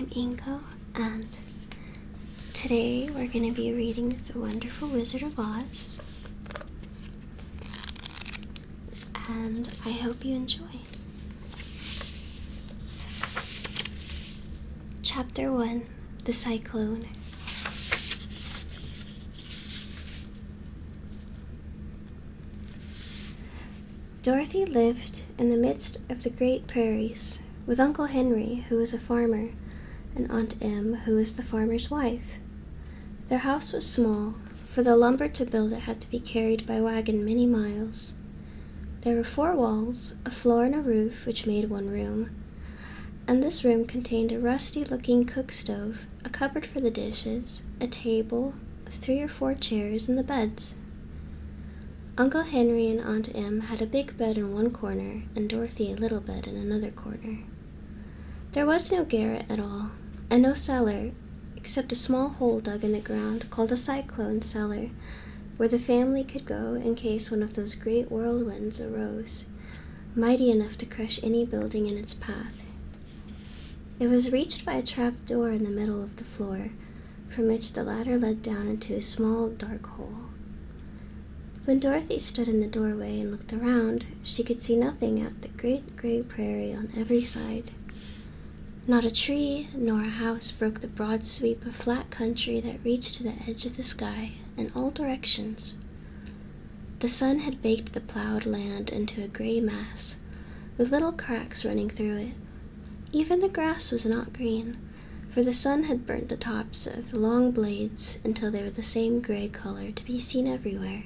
I'm Ingo, and today we're going to be reading The Wonderful Wizard of Oz, and I hope you enjoy. Chapter 1, The Cyclone. Dorothy lived in the midst of the great prairies with Uncle Henry, who was a farmer, and Aunt Em, who was the farmer's wife. Their house was small, for the lumber to build it had to be carried by wagon many miles. There were 4 walls, a floor and a roof, which made one room, and this room contained a rusty-looking cook stove, a cupboard for the dishes, a table, 3 or 4 chairs, and the beds. Uncle Henry and Aunt Em had a big bed in one corner, and Dorothy a little bed in another corner. There was no garret at all, and no cellar, except a small hole dug in the ground called a cyclone cellar, where the family could go in case one of those great whirlwinds arose, mighty enough to crush any building in its path. It was reached by a trap door in the middle of the floor, from which the ladder led down into a small dark hole. When Dorothy stood in the doorway and looked around, she could see nothing but the great gray prairie on every side. Not a tree nor a house broke the broad sweep of flat country that reached to the edge of the sky in all directions. The sun had baked the plowed land into a gray mass, with little cracks running through it. Even the grass was not green, for the sun had burnt the tops of the long blades until they were the same gray color to be seen everywhere.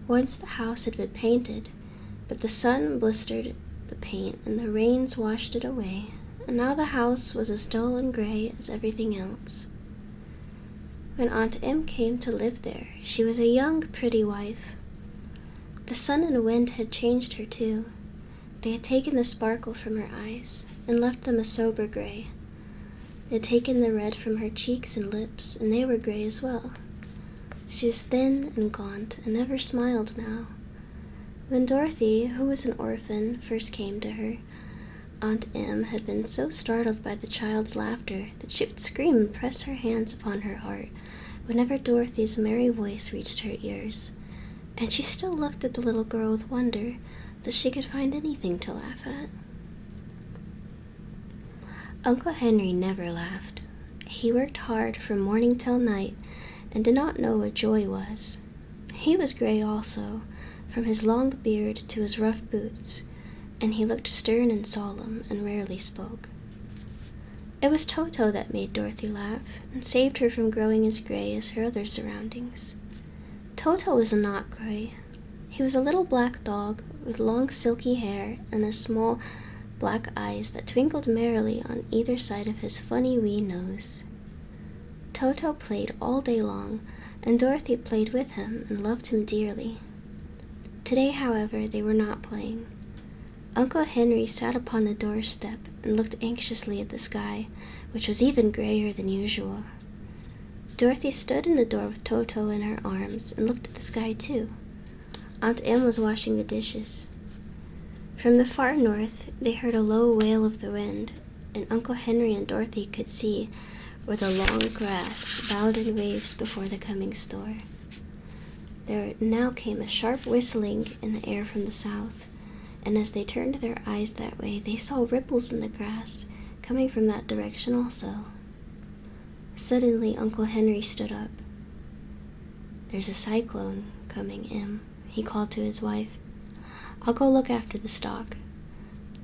Once the house had been painted, but the sun blistered the paint and the rains washed it away, and now the house was as dull and gray as everything else. When Aunt Em came to live there, she was a young, pretty wife. The sun and wind had changed her too. They had taken the sparkle from her eyes and left them a sober gray. They had taken the red from her cheeks and lips, and they were gray as well. She was thin and gaunt and never smiled now. When Dorothy, who was an orphan, first came to her, Aunt Em had been so startled by the child's laughter that she would scream and press her hands upon her heart whenever Dorothy's merry voice reached her ears, and she still looked at the little girl with wonder that she could find anything to laugh at. Uncle Henry never laughed. He worked hard from morning till night and did not know what joy was. He was gray also, from his long beard to his rough boots, and he looked stern and solemn and rarely spoke. It was Toto that made Dorothy laugh and saved her from growing as gray as her other surroundings. Toto was not gray. He was a little black dog with long silky hair and a small black eyes that twinkled merrily on either side of his funny wee nose. Toto played all day long, and Dorothy played with him and loved him dearly. Today, however, they were not playing. Uncle Henry sat upon the doorstep and looked anxiously at the sky, which was even grayer than usual. Dorothy stood in the door with Toto in her arms and looked at the sky too. Aunt Em was washing the dishes. From the far north, they heard a low wail of the wind, and Uncle Henry and Dorothy could see where the long grass bowed in waves before the coming storm. There now came a sharp whistling in the air from the south, and as they turned their eyes that way, they saw ripples in the grass coming from that direction also. Suddenly, Uncle Henry stood up. "There's a cyclone coming, Em," he called to his wife. "I'll go look after the stock."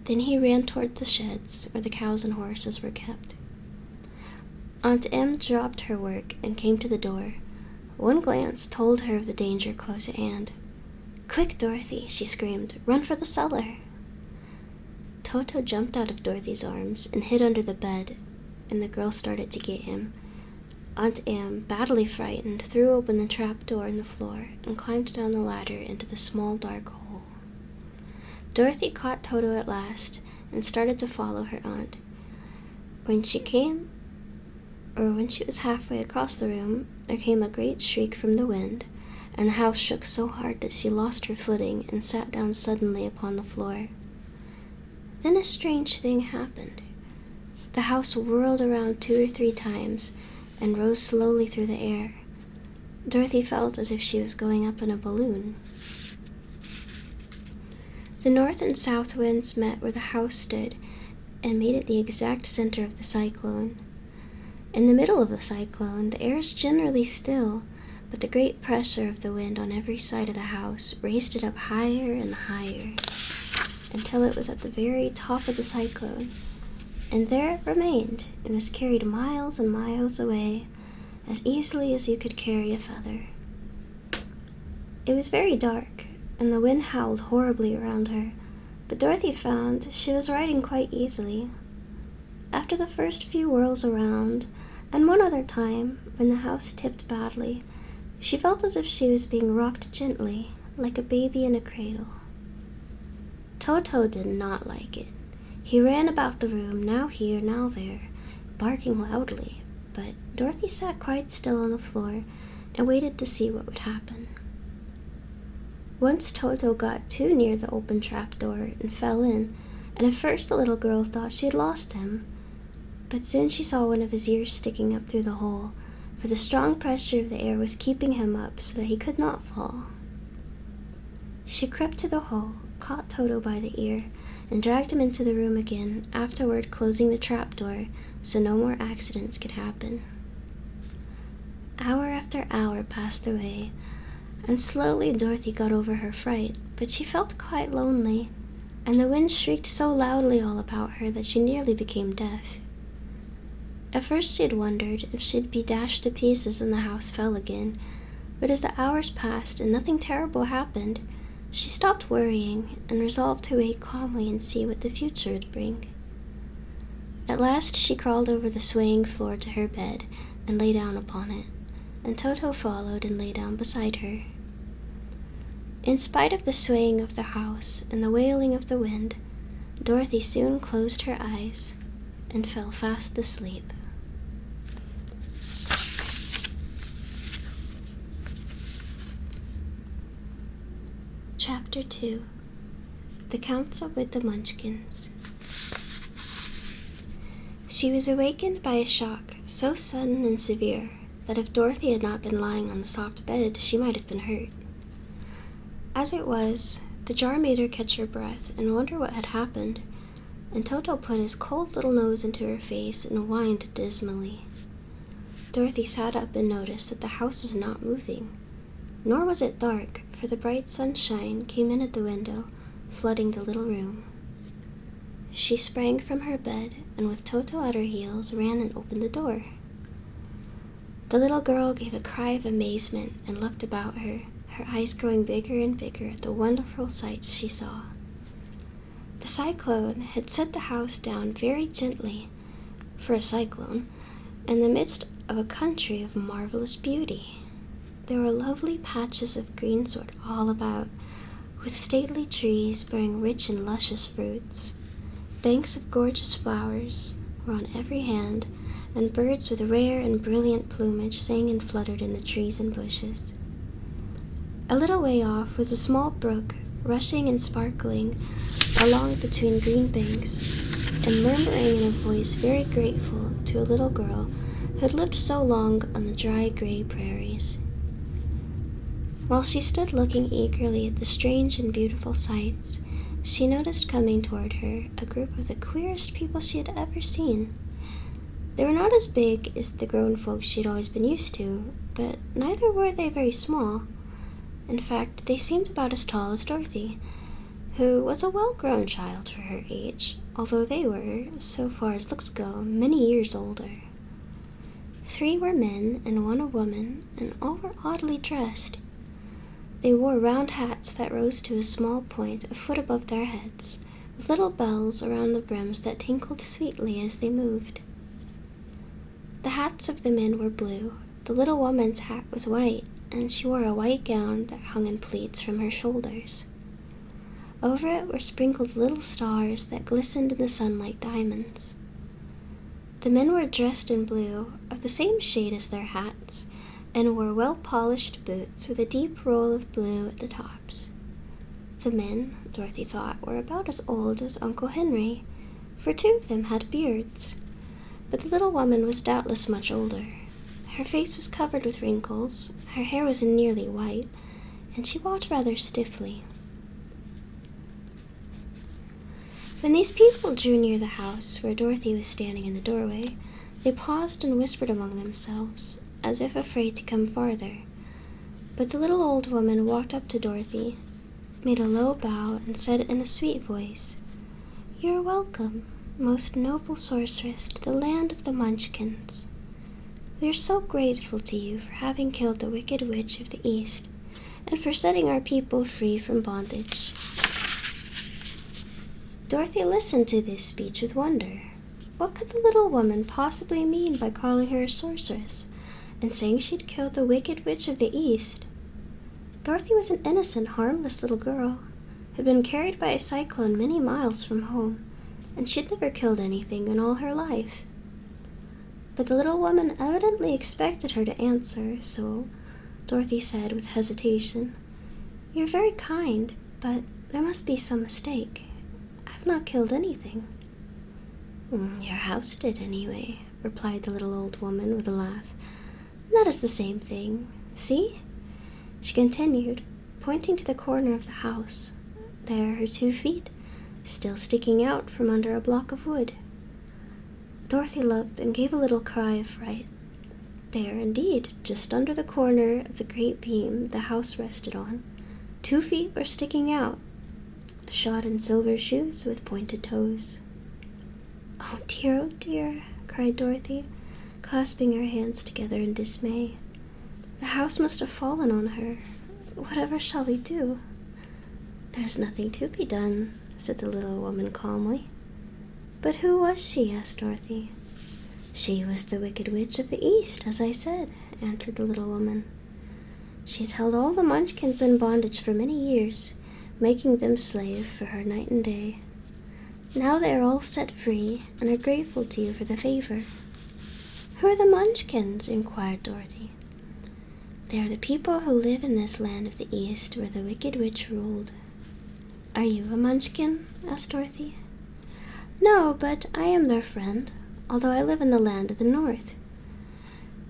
Then he ran toward the sheds where the cows and horses were kept. Aunt Em dropped her work and came to the door. One glance told her of the danger close at hand. "Quick, Dorothy," she screamed. "Run for the cellar." Toto jumped out of Dorothy's arms and hid under the bed, and the girl started to get him. Aunt Em, badly frightened, threw open the trap door in the floor and climbed down the ladder into the small dark hole. Dorothy caught Toto at last and started to follow her aunt. When she was halfway across the room, there came a great shriek from the wind, and the house shook so hard that she lost her footing and sat down suddenly upon the floor. Then a strange thing happened. The house whirled around 2 or 3 times and rose slowly through the air. Dorothy felt as if she was going up in a balloon. The north and south winds met where the house stood and made it the exact center of the cyclone. In the middle of the cyclone, the air is generally still, but the great pressure of the wind on every side of the house raised it up higher and higher until it was at the very top of the cyclone, and there it remained and was carried miles and miles away as easily as you could carry a feather. It was very dark, and the wind howled horribly around her, but Dorothy found she was riding quite easily. After the first few whirls around, and one other time when the house tipped badly, she felt as if she was being rocked gently, like a baby in a cradle. Toto did not like it. He ran about the room, now here, now there, barking loudly, but Dorothy sat quite still on the floor and waited to see what would happen. Once Toto got too near the open trapdoor and fell in, and at first the little girl thought she had lost him, but soon she saw one of his ears sticking up through the hole, for the strong pressure of the air was keeping him up so that he could not fall. She crept to the hole, caught Toto by the ear, and dragged him into the room again, afterward closing the trapdoor so no more accidents could happen. Hour after hour passed away, and slowly Dorothy got over her fright, but she felt quite lonely, and the wind shrieked so loudly all about her that she nearly became deaf. At first she had wondered if she'd be dashed to pieces when the house fell again, but as the hours passed and nothing terrible happened, she stopped worrying and resolved to wait calmly and see what the future would bring. At last she crawled over the swaying floor to her bed and lay down upon it, and Toto followed and lay down beside her. In spite of the swaying of the house and the wailing of the wind, Dorothy soon closed her eyes and fell fast asleep. Chapter 2. The Council with the Munchkins. She was awakened by a shock so sudden and severe that if Dorothy had not been lying on the soft bed, she might have been hurt. As it was, the jar made her catch her breath and wonder what had happened, and Toto put his cold little nose into her face and whined dismally. Dorothy sat up and noticed that the house was not moving, nor was it dark, for the bright sunshine came in at the window, flooding the little room. She sprang from her bed and with Toto at her heels ran and opened the door. The little girl gave a cry of amazement and looked about her, her eyes growing bigger and bigger at the wonderful sights she saw. The cyclone had set the house down very gently, for a cyclone, in the midst of a country of marvelous beauty. There were lovely patches of greensward all about, with stately trees bearing rich and luscious fruits. Banks of gorgeous flowers were on every hand, and birds with rare and brilliant plumage sang and fluttered in the trees and bushes. A little way off was a small brook, rushing and sparkling along between green banks, and murmuring in a voice very grateful to a little girl who had lived so long on the dry, gray prairies. While she stood looking eagerly at the strange and beautiful sights, she noticed coming toward her a group of the queerest people she had ever seen. They were not as big as the grown folks she had always been used to, but neither were they very small. In fact, they seemed about as tall as Dorothy, who was a well-grown child for her age, although they were, so far as looks go, many years older. 3 were men and 1 a woman, and all were oddly dressed. They wore round hats that rose to a small point a foot above their heads, with little bells around the brims that tinkled sweetly as they moved. The hats of the men were blue. The little woman's hat was white, and she wore a white gown that hung in pleats from her shoulders. Over it were sprinkled little stars that glistened in the sun like diamonds. The men were dressed in blue, of the same shade as their hats, and wore well-polished boots with a deep roll of blue at the tops. The men, Dorothy thought, were about as old as Uncle Henry, for 2 of them had beards. But the little woman was doubtless much older. Her face was covered with wrinkles, her hair was nearly white, and she walked rather stiffly. When these people drew near the house where Dorothy was standing in the doorway, they paused and whispered among themselves, as if afraid to come farther. But the little old woman walked up to Dorothy, made a low bow, and said in a sweet voice, "You are welcome, most noble sorceress, to the land of the Munchkins. We are so grateful to you for having killed the wicked witch of the East, and for setting our people free from bondage." Dorothy listened to this speech with wonder. What could the little woman possibly mean by calling her a sorceress, and saying she'd killed the wicked witch of the East? Dorothy was an innocent, harmless little girl, who had been carried by a cyclone many miles from home, and she'd never killed anything in all her life. But the little woman evidently expected her to answer, so Dorothy said with hesitation, "You're very kind, but there must be some mistake. I've not killed anything." "Your house did, anyway," replied the little old woman with a laugh. "That is the same thing. See?" she continued, pointing to the corner of the house. There her 2 feet, still sticking out from under a block of wood. Dorothy looked and gave a little cry of fright. There, indeed, just under the corner of the great beam the house rested on, 2 feet were sticking out, shod in silver shoes with pointed toes. Oh dear," cried Dorothy, clasping her hands together in dismay. "The house must have fallen on her. Whatever shall we do?" "There's nothing to be done," said the little woman calmly. "But who was she?" asked Dorothy. "She was the wicked witch of the East, as I said," answered the little woman. "She's held all the Munchkins in bondage for many years, making them slave for her night and day. Now they are all set free, and are grateful to you for the favor." "Who are the Munchkins?" inquired Dorothy. "They are the people who live in this land of the East where the wicked witch ruled." "Are you a Munchkin?" asked Dorothy. "No, but I am their friend, although I live in the land of the North.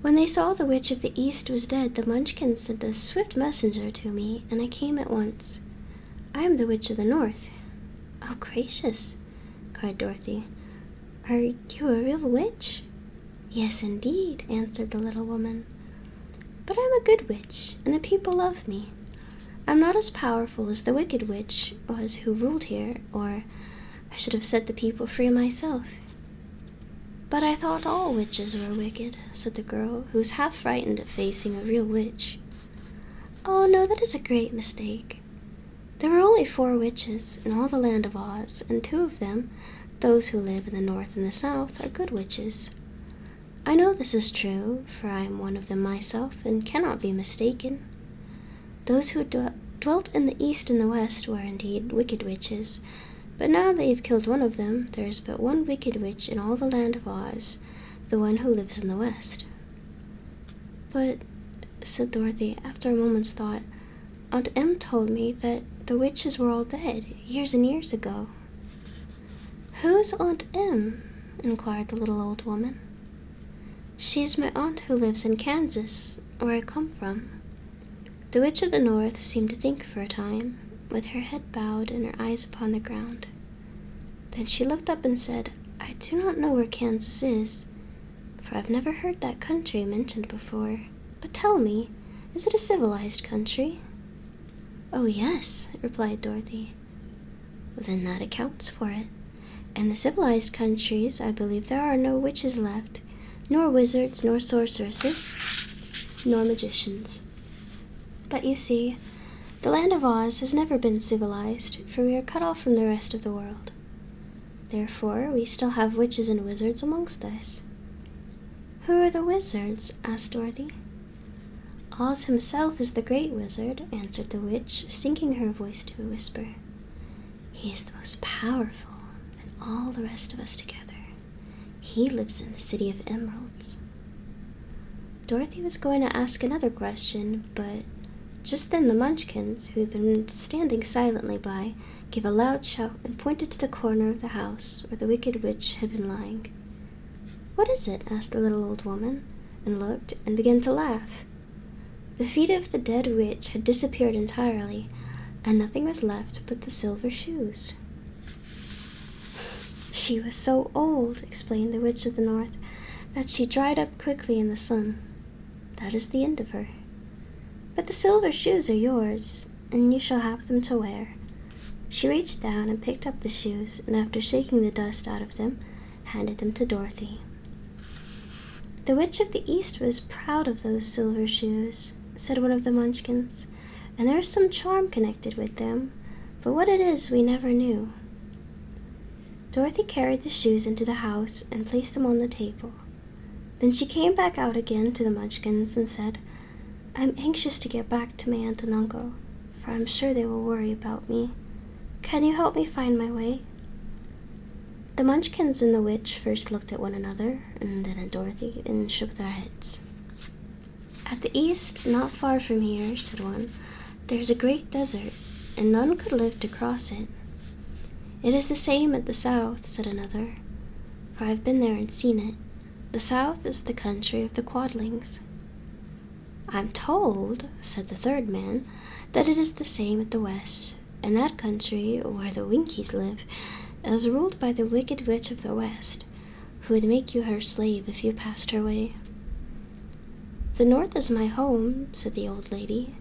When they saw the witch of the East was dead, the Munchkins sent a swift messenger to me, and I came at once. I am the witch of the North." "Oh, gracious!" cried Dorothy. "Are you a real witch?" "Yes, indeed," answered the little woman. "But I'm a good witch, and the people love me. I'm not as powerful as the wicked witch was who ruled here, or I should have set the people free myself." "But I thought all witches were wicked," said the girl, who was half frightened at facing a real witch. "Oh, no, that is a great mistake. There were only 4 witches in all the land of Oz, and 2 of them, those who live in the North and the South, are good witches. I know this is true, for I am one of them myself, and cannot be mistaken. Those who dwelt in the East and the West were indeed wicked witches, but now that you've killed one of them, there is but one wicked witch in all the land of Oz, the one who lives in the West." "But," said Dorothy, after a moment's thought, "Aunt Em told me that the witches were all dead, years and years ago." "Who's Aunt Em?" inquired the little old woman. "She is my aunt who lives in Kansas, where I come from." The witch of the North seemed to think for a time, with her head bowed and her eyes upon the ground. Then she looked up and said, "I do not know where Kansas is, for I've never heard that country mentioned before. But tell me, is it a civilized country?" "Oh, yes," replied Dorothy. "Well, then that accounts for it. In the civilized countries, I believe there are no witches left, nor wizards, nor sorceresses, nor magicians. But you see, the land of Oz has never been civilized, for we are cut off from the rest of the world. Therefore, we still have witches and wizards amongst us." "Who are the wizards?" asked Dorothy. "Oz himself is the great wizard," answered the witch, sinking her voice to a whisper. "He is the most powerful than all the rest of us together. He lives in the City of Emeralds." Dorothy was going to ask another question, but just then the Munchkins, who had been standing silently by, gave a loud shout and pointed to the corner of the house where the wicked witch had been lying. "What is it?" asked the little old woman, and looked and began to laugh. The feet of the dead witch had disappeared entirely, and nothing was left but the silver shoes. "She was so old," explained the Witch of the North, "that she dried up quickly in the sun. That is the end of her. But the silver shoes are yours, and you shall have them to wear." She reached down and picked up the shoes, and after shaking the dust out of them, handed them to Dorothy. "The Witch of the East was proud of those silver shoes," said one of the Munchkins, "and there is some charm connected with them, but what it is we never knew." Dorothy carried the shoes into the house and placed them on the table. Then she came back out again to the Munchkins and said, "I'm anxious to get back to my aunt and uncle, for I'm sure they will worry about me. Can you help me find my way?" The Munchkins and the witch first looked at one another, and then at Dorothy, and shook their heads. "At the east, not far from here," said one, "there is a great desert, and none could live to cross it." "It is the same at the south," said another, "for I've been there and seen it. The south is the country of the Quadlings." "I'm told," said the third man, "that it is the same at the west, and that country, where the Winkies live, is ruled by the wicked witch of the west, who would make you her slave if you passed her way." "The north is my home," said the old lady,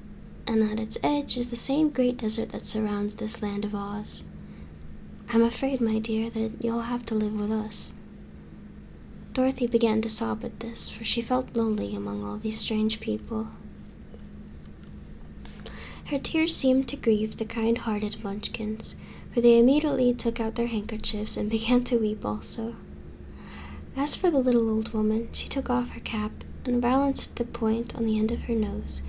"and at its edge is the same great desert that surrounds this land of Oz. I'm afraid, my dear, that you'll have to live with us." Dorothy began to sob at this, for she felt lonely among all these strange people. Her tears seemed to grieve the kind-hearted Munchkins, for they immediately took out their handkerchiefs and began to weep also. As for the little old woman, she took off her cap and balanced the point on the end of her nose,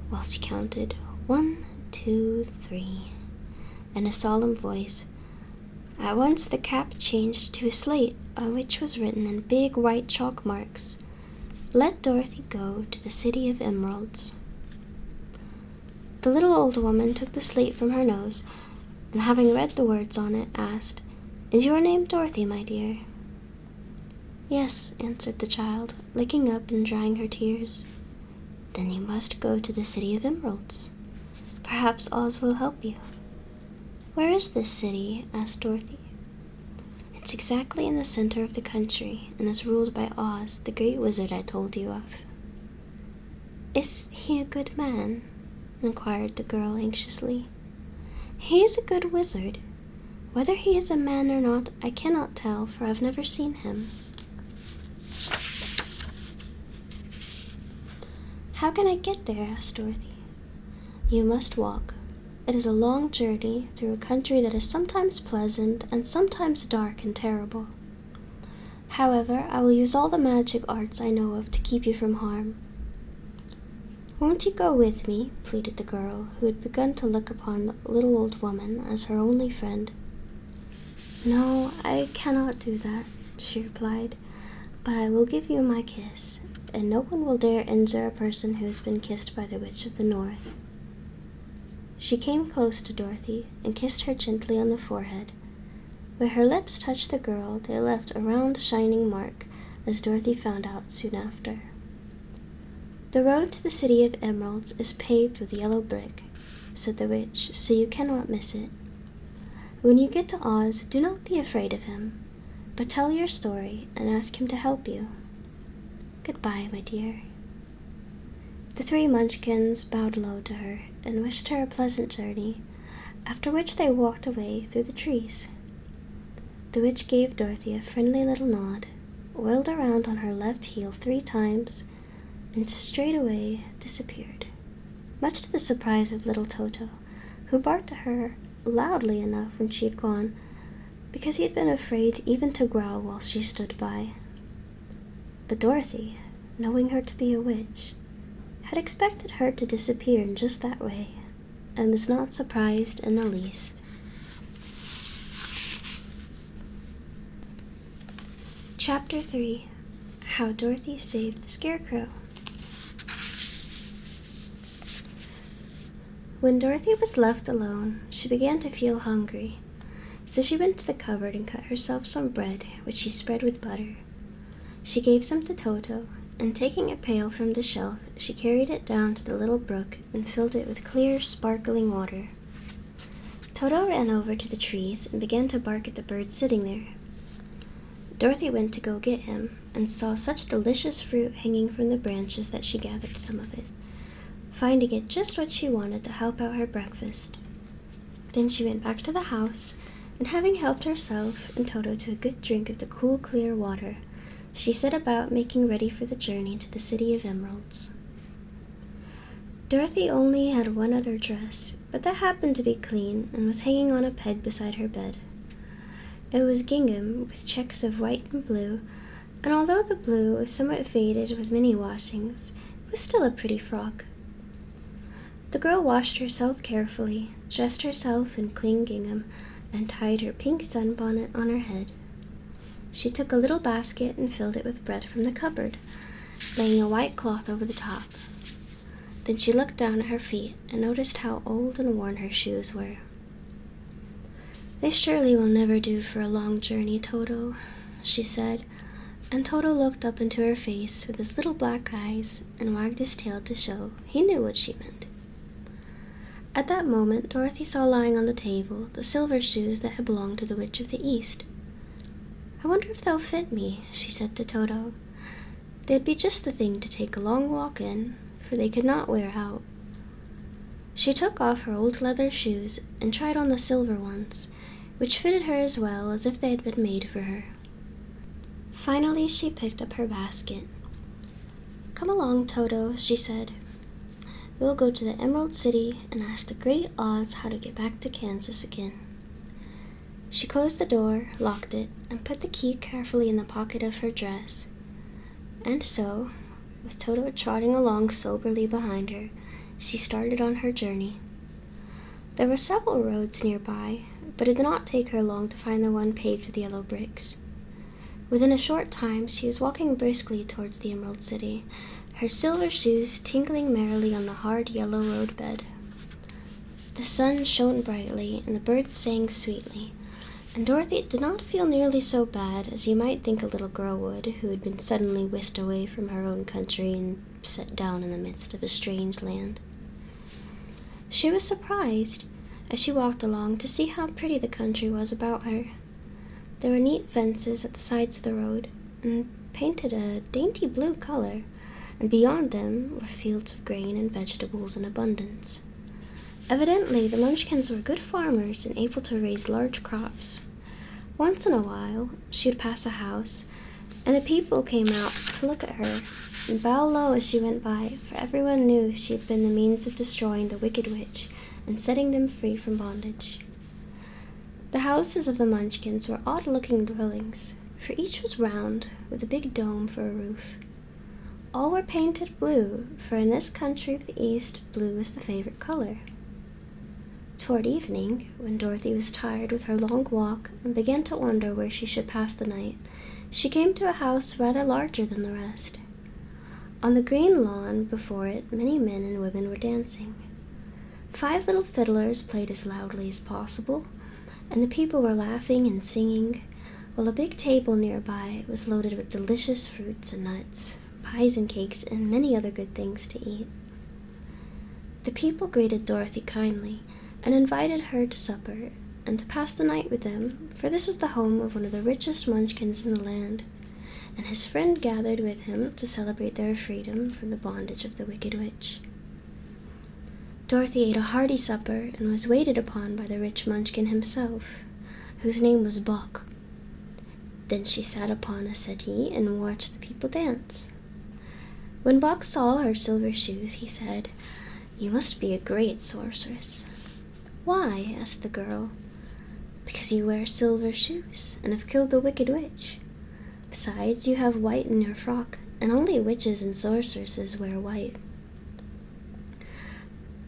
while she counted 1, 2, 3, in a solemn voice. At once the cap changed to a slate on which was written in big white chalk marks, "Let Dorothy go to the City of Emeralds." The little old woman took the slate from her nose, and having read the words on it, asked, "Is your name Dorothy, my dear?" "Yes," answered the child, looking up and drying her tears. "Then you must go to the City of Emeralds. Perhaps Oz will help you." "Where is this city?" asked Dorothy. "It's exactly in the center of the country, and is ruled by Oz, the great wizard I told you of." "Is he a good man?" inquired the girl anxiously. "He is a good wizard. Whether he is a man or not, I cannot tell, for I've never seen him." "How can I get there?" asked Dorothy. "You must walk. It is a long journey through a country that is sometimes pleasant and sometimes dark and terrible. However, I will use all the magic arts I know of to keep you from harm." "Won't you go with me?" pleaded the girl, who had begun to look upon the little old woman as her only friend. "No, I cannot do that," she replied, "but I will give you my kiss, and no one will dare injure a person who has been kissed by the Witch of the North." She came close to Dorothy and kissed her gently on the forehead. Where her lips touched the girl, they left a round, shining mark, as Dorothy found out soon after. "The road to the City of Emeralds is paved with yellow brick," said the witch, "so you cannot miss it. When you get to Oz, do not be afraid of him, but tell your story and ask him to help you. Goodbye, my dear." The three Munchkins bowed low to her and wished her a pleasant journey, after which they walked away through the trees. The witch gave Dorothy a friendly little nod, whirled around on her left heel 3 times, and straightway disappeared, much to the surprise of little Toto, who barked at her loudly enough when she had gone, because he had been afraid even to growl while she stood by. But Dorothy, knowing her to be a witch, had expected her to disappear in just that way, and was not surprised in the least. Chapter 3. How Dorothy Saved the Scarecrow. When Dorothy was left alone, she began to feel hungry, so she went to the cupboard and cut herself some bread, which she spread with butter. She gave some to Toto, and taking a pail from the shelf, she carried it down to the little brook and filled it with clear, sparkling water. Toto ran over to the trees and began to bark at the bird sitting there. Dorothy went to go get him, and saw such delicious fruit hanging from the branches that she gathered some of it, finding it just what she wanted to help out her breakfast. Then she went back to the house, and having helped herself and Toto to a good drink of the cool, clear water, she set about making ready for the journey to the City of Emeralds. Dorothy only had one other dress, but that happened to be clean and was hanging on a peg beside her bed. It was gingham with checks of white and blue, and although the blue was somewhat faded with many washings, it was still a pretty frock. The girl washed herself carefully, dressed herself in clean gingham, and tied her pink sunbonnet on her head. She took a little basket and filled it with bread from the cupboard, laying a white cloth over the top. Then she looked down at her feet and noticed how old and worn her shoes were. "They surely will never do for a long journey, Toto," she said, and Toto looked up into her face with his little black eyes and wagged his tail to show he knew what she meant. At that moment, Dorothy saw lying on the table the silver shoes that had belonged to the Witch of the East. "I wonder if they'll fit me," she said to Toto. "They'd be just the thing to take a long walk in, for they could not wear out." She took off her old leather shoes and tried on the silver ones, which fitted her as well as if they had been made for her. Finally, she picked up her basket. "Come along, Toto," she said. "We'll go to the Emerald City and ask the Great Oz how to get back to Kansas again." She closed the door, locked it, and put the key carefully in the pocket of her dress. And so, with Toto trotting along soberly behind her, she started on her journey. There were several roads nearby, but it did not take her long to find the one paved with yellow bricks. Within a short time, she was walking briskly towards the Emerald City, her silver shoes tinkling merrily on the hard yellow roadbed. The sun shone brightly, and the birds sang sweetly, and Dorothy did not feel nearly so bad as you might think a little girl would who had been suddenly whisked away from her own country and set down in the midst of a strange land. She was surprised, as she walked along, to see how pretty the country was about her. There were neat fences at the sides of the road, and painted a dainty blue color, and beyond them were fields of grain and vegetables in abundance. Evidently, the Munchkins were good farmers and able to raise large crops. Once in a while, she would pass a house, and the people came out to look at her and bow low as she went by, for everyone knew she had been the means of destroying the wicked witch and setting them free from bondage. The houses of the Munchkins were odd-looking dwellings, for each was round, with a big dome for a roof. All were painted blue, for in this country of the East, blue is the favorite color. Toward evening, when Dorothy was tired with her long walk and began to wonder where she should pass the night, she came to a house rather larger than the rest. On the green lawn before it, many men and women were dancing. 5 little fiddlers played as loudly as possible, and the people were laughing and singing, while a big table nearby was loaded with delicious fruits and nuts, pies and cakes, and many other good things to eat. The people greeted Dorothy kindly, and invited her to supper, and to pass the night with them, for this was the home of one of the richest Munchkins in the land, and his friend gathered with him to celebrate their freedom from the bondage of the Wicked Witch. Dorothy ate a hearty supper, and was waited upon by the rich Munchkin himself, whose name was Boq. Then she sat upon a settee and watched the people dance. When Boq saw her silver shoes, he said, "You must be a great sorceress." "Why?" asked the girl. "Because you wear silver shoes, and have killed the Wicked Witch. Besides, you have white in your frock, and only witches and sorceresses wear white."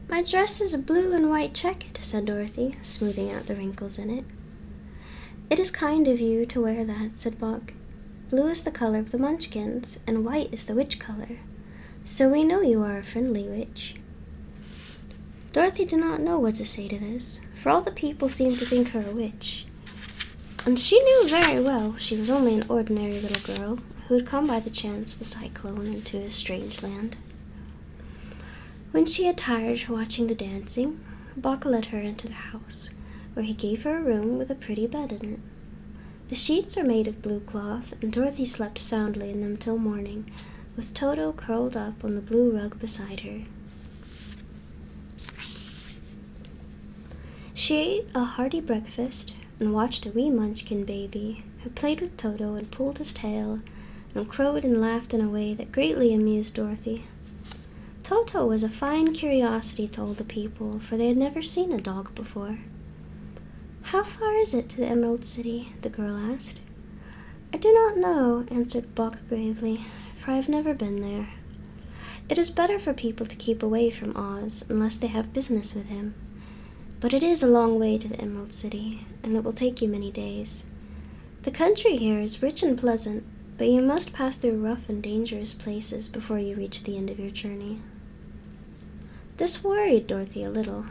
"My dress is blue and white checked," said Dorothy, smoothing out the wrinkles in it. "It is kind of you to wear that," said Boq. "Blue is the color of the Munchkins, and white is the witch color, so we know you are a friendly witch." Dorothy did not know what to say to this, for all the people seemed to think her a witch, and she knew very well she was only an ordinary little girl who had come by the chance of a cyclone into a strange land. When she had tired watching the dancing, Bok led her into the house, where he gave her a room with a pretty bed in it. The sheets were made of blue cloth, and Dorothy slept soundly in them till morning, with Toto curled up on the blue rug beside her. She ate a hearty breakfast and watched a wee munchkin baby, who played with Toto and pulled his tail and crowed and laughed in a way that greatly amused Dorothy. Toto was a fine curiosity to all the people, for they had never seen a dog before. "How far is it to the Emerald City?" the girl asked. "I do not know," answered Bok gravely, "for I have never been there. It is better for people to keep away from Oz unless they have business with him. But it is a long way to the Emerald City, and it will take you many days. The country here is rich and pleasant, but you must pass through rough and dangerous places before you reach the end of your journey." This worried Dorothy a little,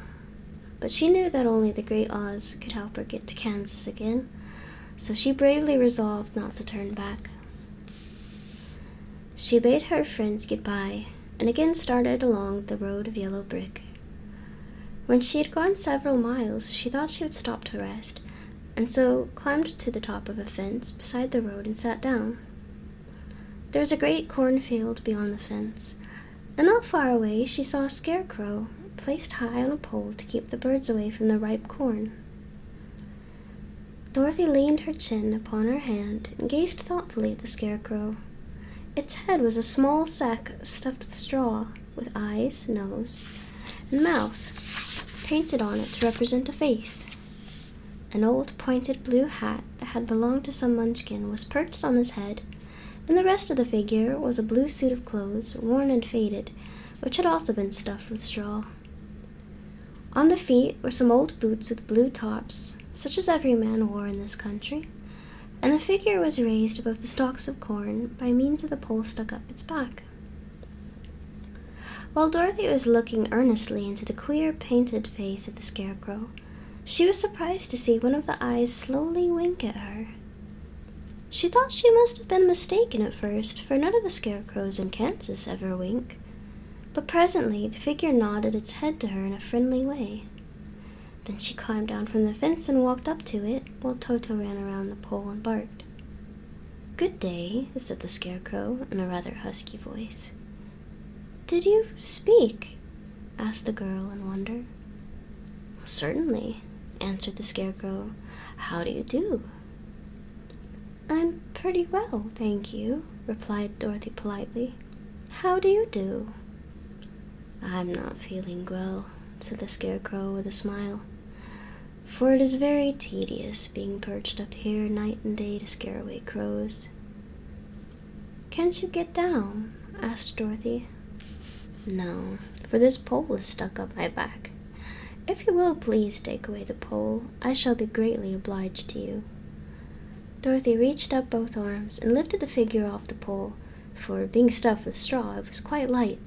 but she knew that only the Great Oz could help her get to Kansas again, so she bravely resolved not to turn back. She bade her friends goodbye, and again started along the road of yellow brick. When she had gone several miles, she thought she would stop to rest, and so climbed to the top of a fence beside the road and sat down. There was a great cornfield beyond the fence, and not far away she saw a scarecrow placed high on a pole to keep the birds away from the ripe corn. Dorothy leaned her chin upon her hand and gazed thoughtfully at the scarecrow. Its head was a small sack stuffed with straw, with eyes, nose, and mouth painted on it to represent a face. An old pointed blue hat that had belonged to some munchkin was perched on his head, and the rest of the figure was a blue suit of clothes, worn and faded, which had also been stuffed with straw. On the feet were some old boots with blue tops, such as every man wore in this country, and the figure was raised above the stalks of corn by means of the pole stuck up its back. While Dorothy was looking earnestly into the queer painted face of the scarecrow, she was surprised to see one of the eyes slowly wink at her. She thought she must have been mistaken at first, for none of the scarecrows in Kansas ever wink. But presently the figure nodded its head to her in a friendly way. Then she climbed down from the fence and walked up to it, while Toto ran around the pole and barked. "Good day," said the scarecrow in a rather husky voice. "Did you speak?" asked the girl in wonder. "Certainly," answered the scarecrow. "How do you do?" "I'm pretty well, thank you," replied Dorothy politely. "How do you do?" "I'm not feeling well," said the scarecrow with a smile, "for it is very tedious being perched up here night and day to scare away crows." "Can't you get down?" asked Dorothy. "No, for this pole is stuck up my back. If you will please take away the pole, I shall be greatly obliged to you." Dorothy reached up both arms and lifted the figure off the pole, for, being stuffed with straw, it was quite light.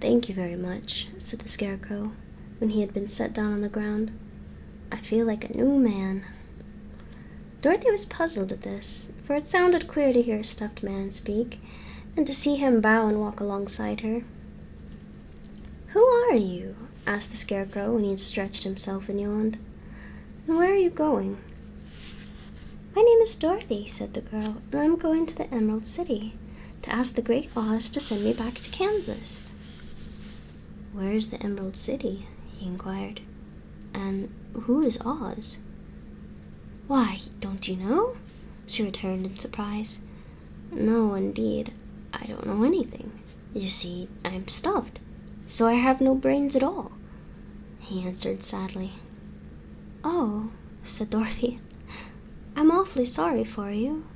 "Thank you very much," said the scarecrow, when he had been set down on the ground. "I feel like a new man." Dorothy was puzzled at this, for it sounded queer to hear a stuffed man speak, and to see him bow and walk alongside her. "Who are you?" asked the scarecrow when he had stretched himself and yawned. "And where are you going?" "My name is Dorothy," said the girl, "and I'm going to the Emerald City, to ask the Great Oz to send me back to Kansas." "Where is the Emerald City?" he inquired. "And who is Oz?" "Why, don't you know?" she returned in surprise. "No, indeed, I don't know anything. You see, I'm stuffed, so I have no brains at all," he answered sadly. "Oh," said Dorothy, "I'm awfully sorry for you."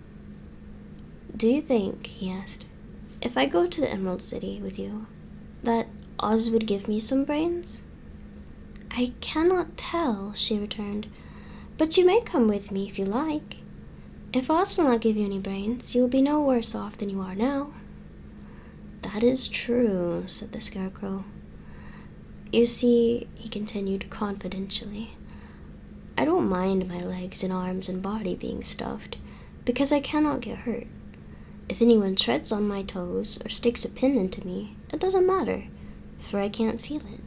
"Do you think," he asked, "if I go to the Emerald City with you, that Oz would give me some brains?" "I cannot tell," she returned, "but you may come with me if you like. If Oz will not give you any brains, you will be no worse off than you are now." "That is true," said the scarecrow. "You see," he continued confidentially, "I don't mind my legs and arms and body being stuffed, because I cannot get hurt. If anyone treads on my toes or sticks a pin into me, it doesn't matter, for I can't feel it.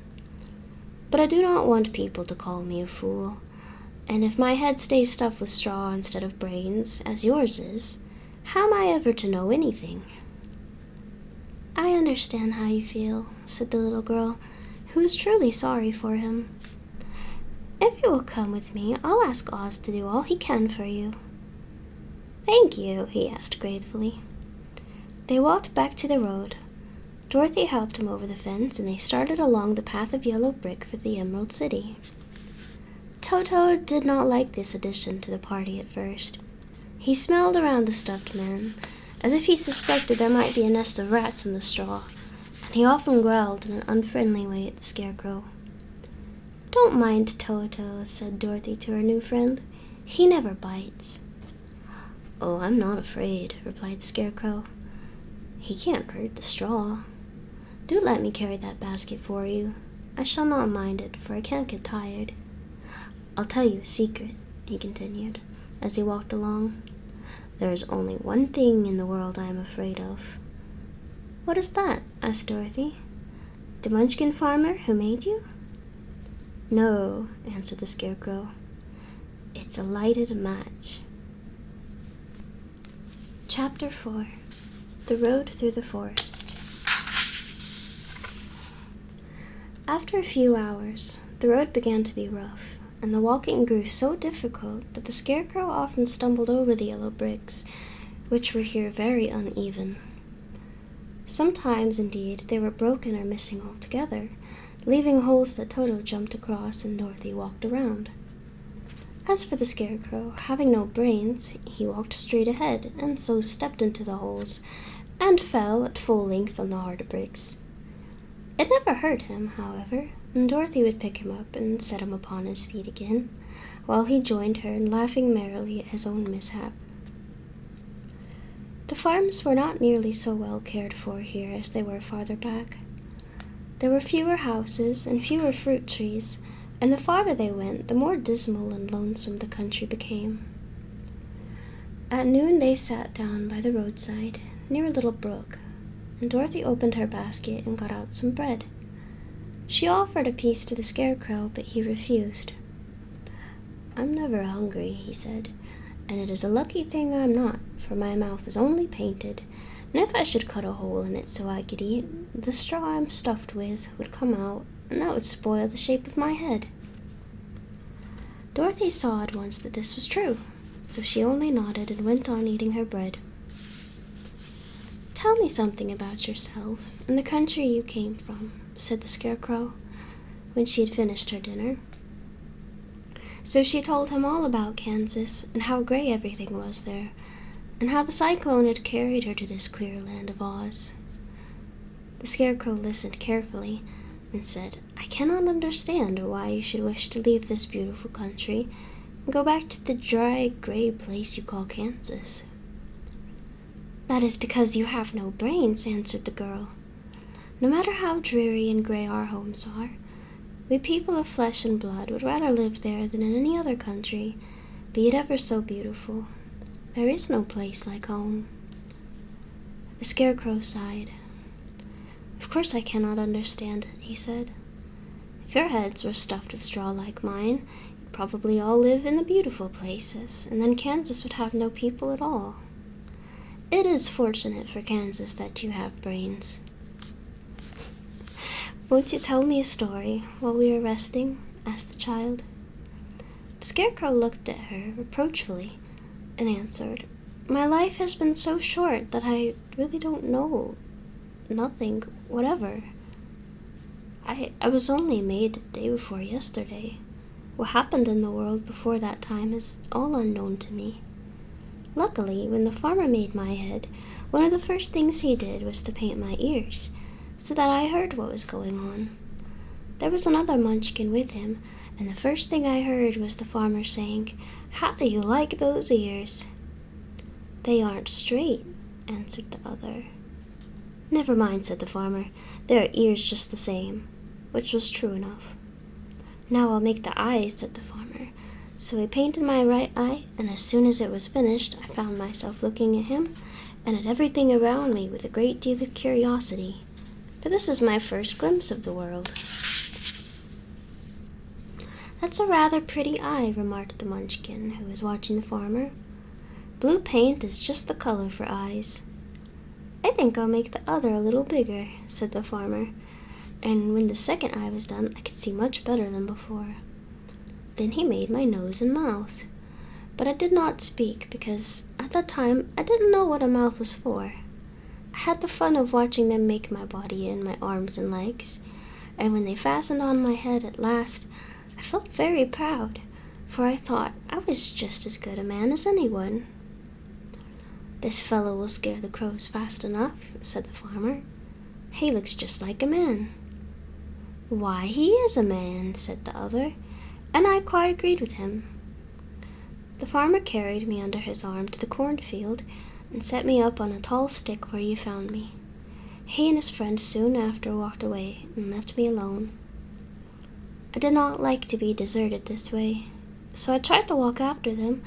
But I do not want people to call me a fool, and if my head stays stuffed with straw instead of brains, as yours is, how am I ever to know anything?" "I understand how you feel," said the little girl, who was truly sorry for him. "If you will come with me, I'll ask Oz to do all he can for you." "Thank you," he asked gratefully. They walked back to the road. Dorothy helped him over the fence, and they started along the path of yellow brick for the Emerald City. Toto did not like this addition to the party at first. He smelled around the stuffed man, as if he suspected there might be a nest of rats in the straw, and he often growled in an unfriendly way at the Scarecrow. "Don't mind Toto," said Dorothy to her new friend. "He never bites." "Oh, I'm not afraid," replied the Scarecrow. "He can't hurt the straw. Do let me carry that basket for you. I shall not mind it, for I can't get tired. I'll tell you a secret," he continued, as he walked along. "There is only one thing in the world I am afraid of." "What is that?" asked Dorothy. "The Munchkin farmer who made you?" "No," answered the Scarecrow. "It's a lighted match." Chapter 4. The Road Through the Forest. After a few hours, the road began to be rough, and the walking grew so difficult that the Scarecrow often stumbled over the yellow bricks, which were here very uneven. Sometimes, indeed, they were broken or missing altogether, leaving holes that Toto jumped across and Dorothy walked around. As for the Scarecrow, having no brains, he walked straight ahead, and so stepped into the holes, and fell at full length on the hard bricks. It never hurt him, however, and Dorothy would pick him up and set him upon his feet again, while he joined her in laughing merrily at his own mishap. The farms were not nearly so well cared for here as they were farther back. There were fewer houses and fewer fruit trees, and the farther they went, the more dismal and lonesome the country became. At noon they sat down by the roadside, near a little brook, and Dorothy opened her basket and got out some bread. She offered a piece to the Scarecrow, but he refused. "I'm never hungry," he said, "and it is a lucky thing I'm not, for my mouth is only painted, and if I should cut a hole in it so I could eat, the straw I'm stuffed with would come out, and that would spoil the shape of my head." Dorothy saw at once that this was true, so she only nodded and went on eating her bread. "Tell me something about yourself and the country you came from," said the Scarecrow, when she had finished her dinner. So she told him all about Kansas, and how gray everything was there, and how the cyclone had carried her to this queer land of Oz. The Scarecrow listened carefully, and said, "I cannot understand why you should wish to leave this beautiful country and go back to the dry, gray place you call Kansas." "That is because you have no brains," answered the girl. "No matter how dreary and gray our homes are, we people of flesh and blood would rather live there than in any other country, be it ever so beautiful. There is no place like home." The Scarecrow sighed. "Of course I cannot understand it," he said. "If your heads were stuffed with straw like mine, you'd probably all live in the beautiful places, and then Kansas would have no people at all. It is fortunate for Kansas that you have brains." "Won't you tell me a story while we are resting?" asked the child. The Scarecrow looked at her reproachfully and answered, "My life has been so short that I really don't know nothing whatever. I was only made the day before yesterday. What happened in the world before that time is all unknown to me. Luckily, when the farmer made my head, one of the first things he did was to paint my ears, so that I heard what was going on. There was another Munchkin with him, and the first thing I heard was the farmer saying, 'How do you like those ears?' 'They aren't straight,' answered the other. 'Never mind,' said the farmer, 'there are ears just the same,' which was true enough. 'Now I'll make the eyes,' said the farmer, So he painted my right eye, and as soon as it was finished, I found myself looking at him and at everything around me with a great deal of curiosity, for this is my first glimpse of the world. "That's a rather pretty eye," remarked the Munchkin, who was watching the farmer. "Blue paint is just the color for eyes." "I think I'll make the other a little bigger," said the farmer, and when the second eye was done, I could see much better than before. Then he made my nose and mouth, but I did not speak because at that time I didn't know what a mouth was for. I had the fun of watching them make my body and my arms and legs, and when they fastened on my head at last, I felt very proud, for I thought I was just as good a man as anyone. "This fellow will scare the crows fast enough," said the farmer. "He looks just like a man." "Why, he is a man," said the other, and I quite agreed with him. The farmer carried me under his arm to the cornfield and set me up on a tall stick where you found me. He and his friend soon after walked away and left me alone. I did not like to be deserted this way, so I tried to walk after them,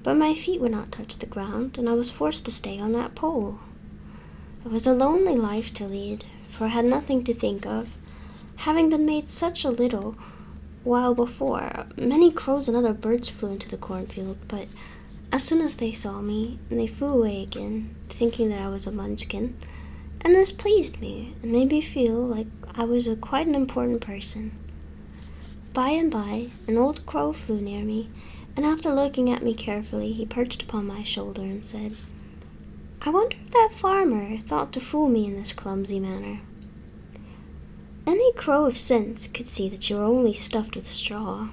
but my feet would not touch the ground, and I was forced to stay on that pole. It was a lonely life to lead, for I had nothing to think of, having been made such a little while before. Many crows and other birds flew into the cornfield, but as soon as they saw me, they flew away again, thinking that I was a Munchkin, and this pleased me and made me feel like I was quite an important person. By and by, an old crow flew near me, and after looking at me carefully, he perched upon my shoulder and said, "I wonder if that farmer thought to fool me in this clumsy manner. Any crow of sense could see that you were only stuffed with straw."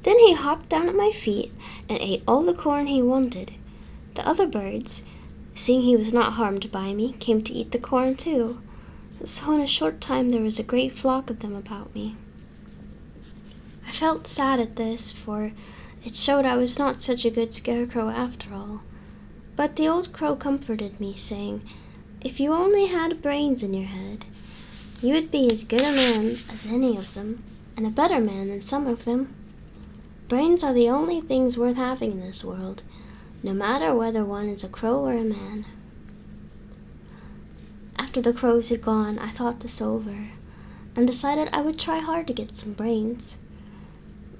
Then he hopped down at my feet and ate all the corn he wanted. The other birds, seeing he was not harmed by me, came to eat the corn too, so in a short time there was a great flock of them about me. I felt sad at this, for it showed I was not such a good scarecrow after all. But the old crow comforted me, saying, "If you only had brains in your head, you would be as good a man as any of them, and a better man than some of them. Brains are the only things worth having in this world, no matter whether one is a crow or a man." After the crows had gone, I thought this over, and decided I would try hard to get some brains.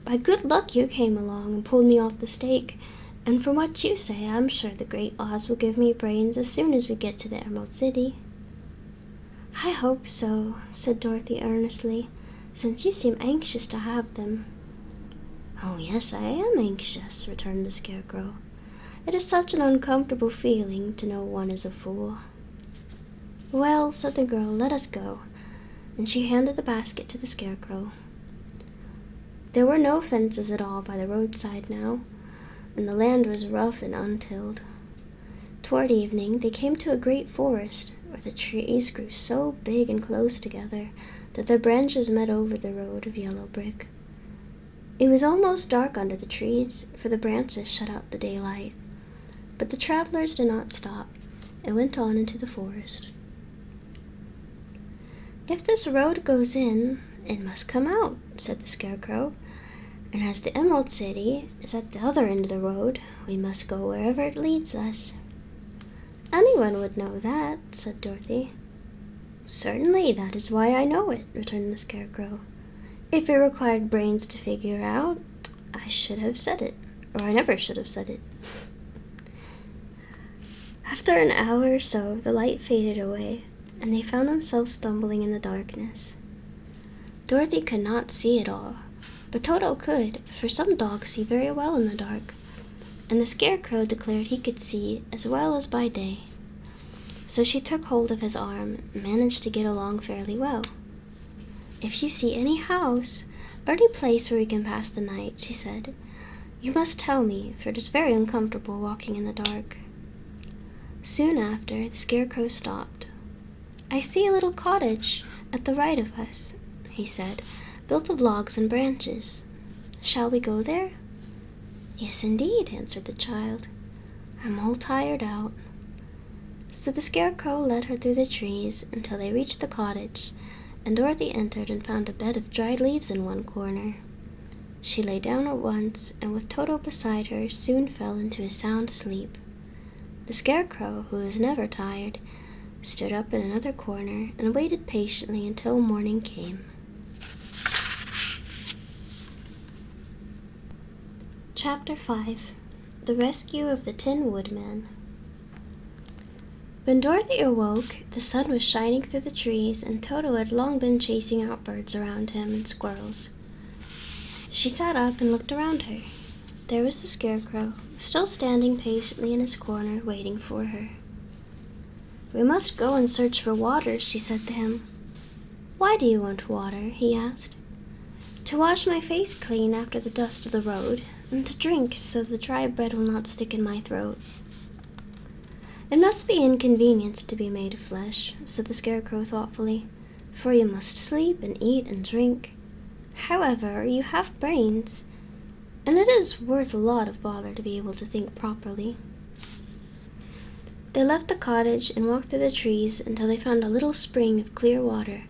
By good luck you came along and pulled me off the stake, and from what you say, I'm sure the great Oz will give me brains as soon as we get to the Emerald City. "I hope so," said Dorothy earnestly, "since you seem anxious to have them." "Oh, yes, I am anxious," returned the Scarecrow. "It is such an uncomfortable feeling to know one is a fool." "Well," said the girl, "let us go," and she handed the basket to the Scarecrow. There were no fences at all by the roadside now, and the land was rough and untilled. Toward evening they came to a great forest, where the trees grew so big and close together that their branches met over the road of yellow brick. It was almost dark under the trees, for the branches shut out the daylight, but the travelers did not stop and went on into the forest. "If this road goes in, it must come out," said the Scarecrow, "and as the Emerald City is at the other end of the road, we must go wherever it leads us." "Anyone would know that," said Dorothy. "Certainly, that is why I know it," returned the Scarecrow. "If it required brains to figure out, I should have said it, or I never should have said it." After an hour or so, the light faded away, and they found themselves stumbling in the darkness. Dorothy could not see it all, but Toto could, for some dogs see very well in the dark, and the Scarecrow declared he could see as well as by day. So she took hold of his arm and managed to get along fairly well. "If you see any house or any place where we can pass the night," she said, "you must tell me, for it is very uncomfortable walking in the dark." Soon after, the Scarecrow stopped. "I see a little cottage at the right of us," he said, "built of logs and branches. Shall we go there?" "Yes, indeed," answered the child. "I'm all tired out." So the Scarecrow led her through the trees until they reached the cottage, and Dorothy entered and found a bed of dried leaves in one corner. She lay down at once, and with Toto beside her, soon fell into a sound sleep. The Scarecrow, who was never tired, stood up in another corner and waited patiently until morning came. Chapter 5. The Rescue of the Tin Woodman. When Dorothy awoke, the sun was shining through the trees, and Toto had long been chasing out birds around him and squirrels. She sat up and looked around her. There was the Scarecrow, still standing patiently in his corner, waiting for her. "We must go and search for water," she said to him. "Why do you want water?" he asked. "To wash my face clean after the dust of the road, and to drink so the dry bread will not stick in my throat." "It must be inconvenient to be made of flesh," said the Scarecrow thoughtfully, "for you must sleep and eat and drink. However, you have brains, and it is worth a lot of bother to be able to think properly." They left the cottage and walked through the trees until they found a little spring of clear water,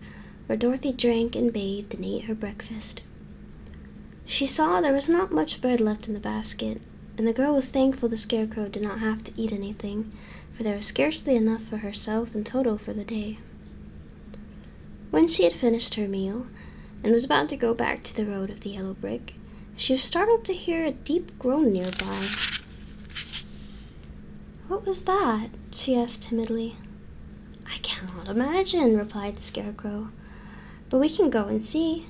where Dorothy drank and bathed and ate her breakfast. She saw there was not much bread left in the basket, and the girl was thankful the Scarecrow did not have to eat anything, for there was scarcely enough for herself and Toto for the day. When she had finished her meal, and was about to go back to the road of the yellow brick, she was startled to hear a deep groan nearby. "What was that?" she asked timidly. "I cannot imagine," replied the Scarecrow, "but we can go and see."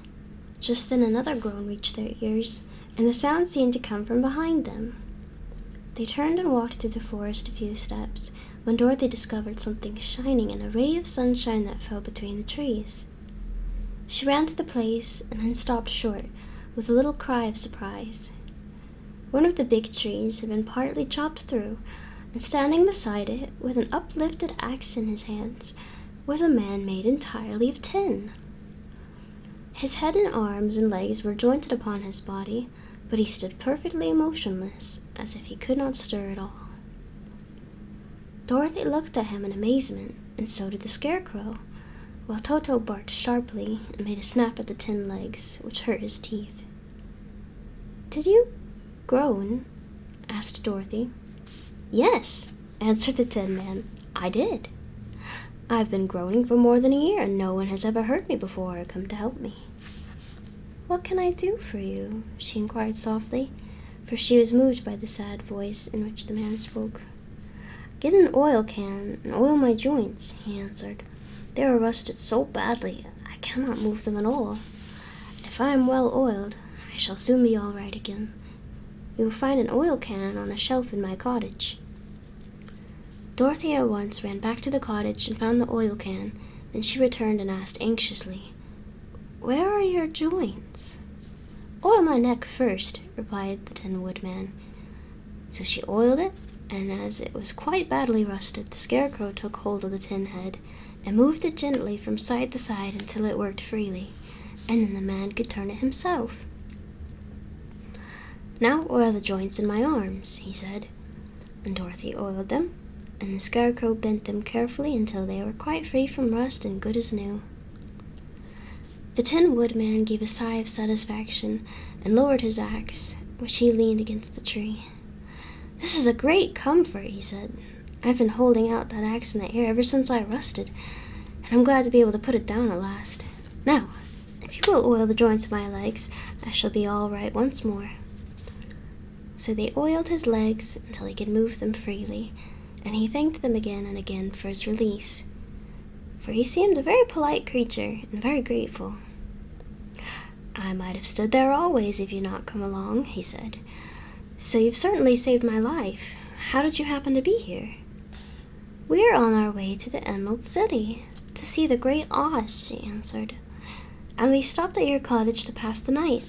Just then another groan reached their ears, and the sound seemed to come from behind them. They turned and walked through the forest a few steps, when Dorothy discovered something shining in a ray of sunshine that fell between the trees. She ran to the place, and then stopped short, with a little cry of surprise. One of the big trees had been partly chopped through, and standing beside it, with an uplifted axe in his hands, was a man made entirely of tin. His head and arms and legs were jointed upon his body, but he stood perfectly motionless, as if he could not stir at all. Dorothy looked at him in amazement, and so did the Scarecrow, while Toto barked sharply and made a snap at the tin legs, which hurt his teeth. "Did you groan?" asked Dorothy. "Yes," answered the Tin Man, "I did. I've been groaning for more than a year, and no one has ever heard me before or come to help me." "What can I do for you?" she inquired softly, for she was moved by the sad voice in which the man spoke. "Get an oil can and oil my joints," he answered. "They are rusted so badly I cannot move them at all. If I am well oiled, I shall soon be all right again. You will find an oil can on a shelf in my cottage." Dorothy at once ran back to the cottage and found the oil can, and she returned and asked anxiously, "Where are your joints?" "Oil my neck first," replied the Tin Woodman. So she oiled it, and as it was quite badly rusted, the Scarecrow took hold of the tin head and moved it gently from side to side until it worked freely, and then the man could turn it himself. "Now oil the joints in my arms," he said, and Dorothy oiled them, and the Scarecrow bent them carefully until they were quite free from rust and good as new. The Tin Woodman gave a sigh of satisfaction and lowered his axe, which he leaned against the tree. "This is a great comfort," he said. "I've been holding out that axe in the air ever since I rusted, and I'm glad to be able to put it down at last. Now, if you will oil the joints of my legs, I shall be all right once more." So they oiled his legs until he could move them freely, and he thanked them again and again for his release, for he seemed a very polite creature and very grateful. "I might have stood there always if you'd not come along," he said. "So you've certainly saved my life. How did you happen to be here?" "We are on our way to the Emerald City, to see the great Oz," she answered, "and we stopped at your cottage to pass the night."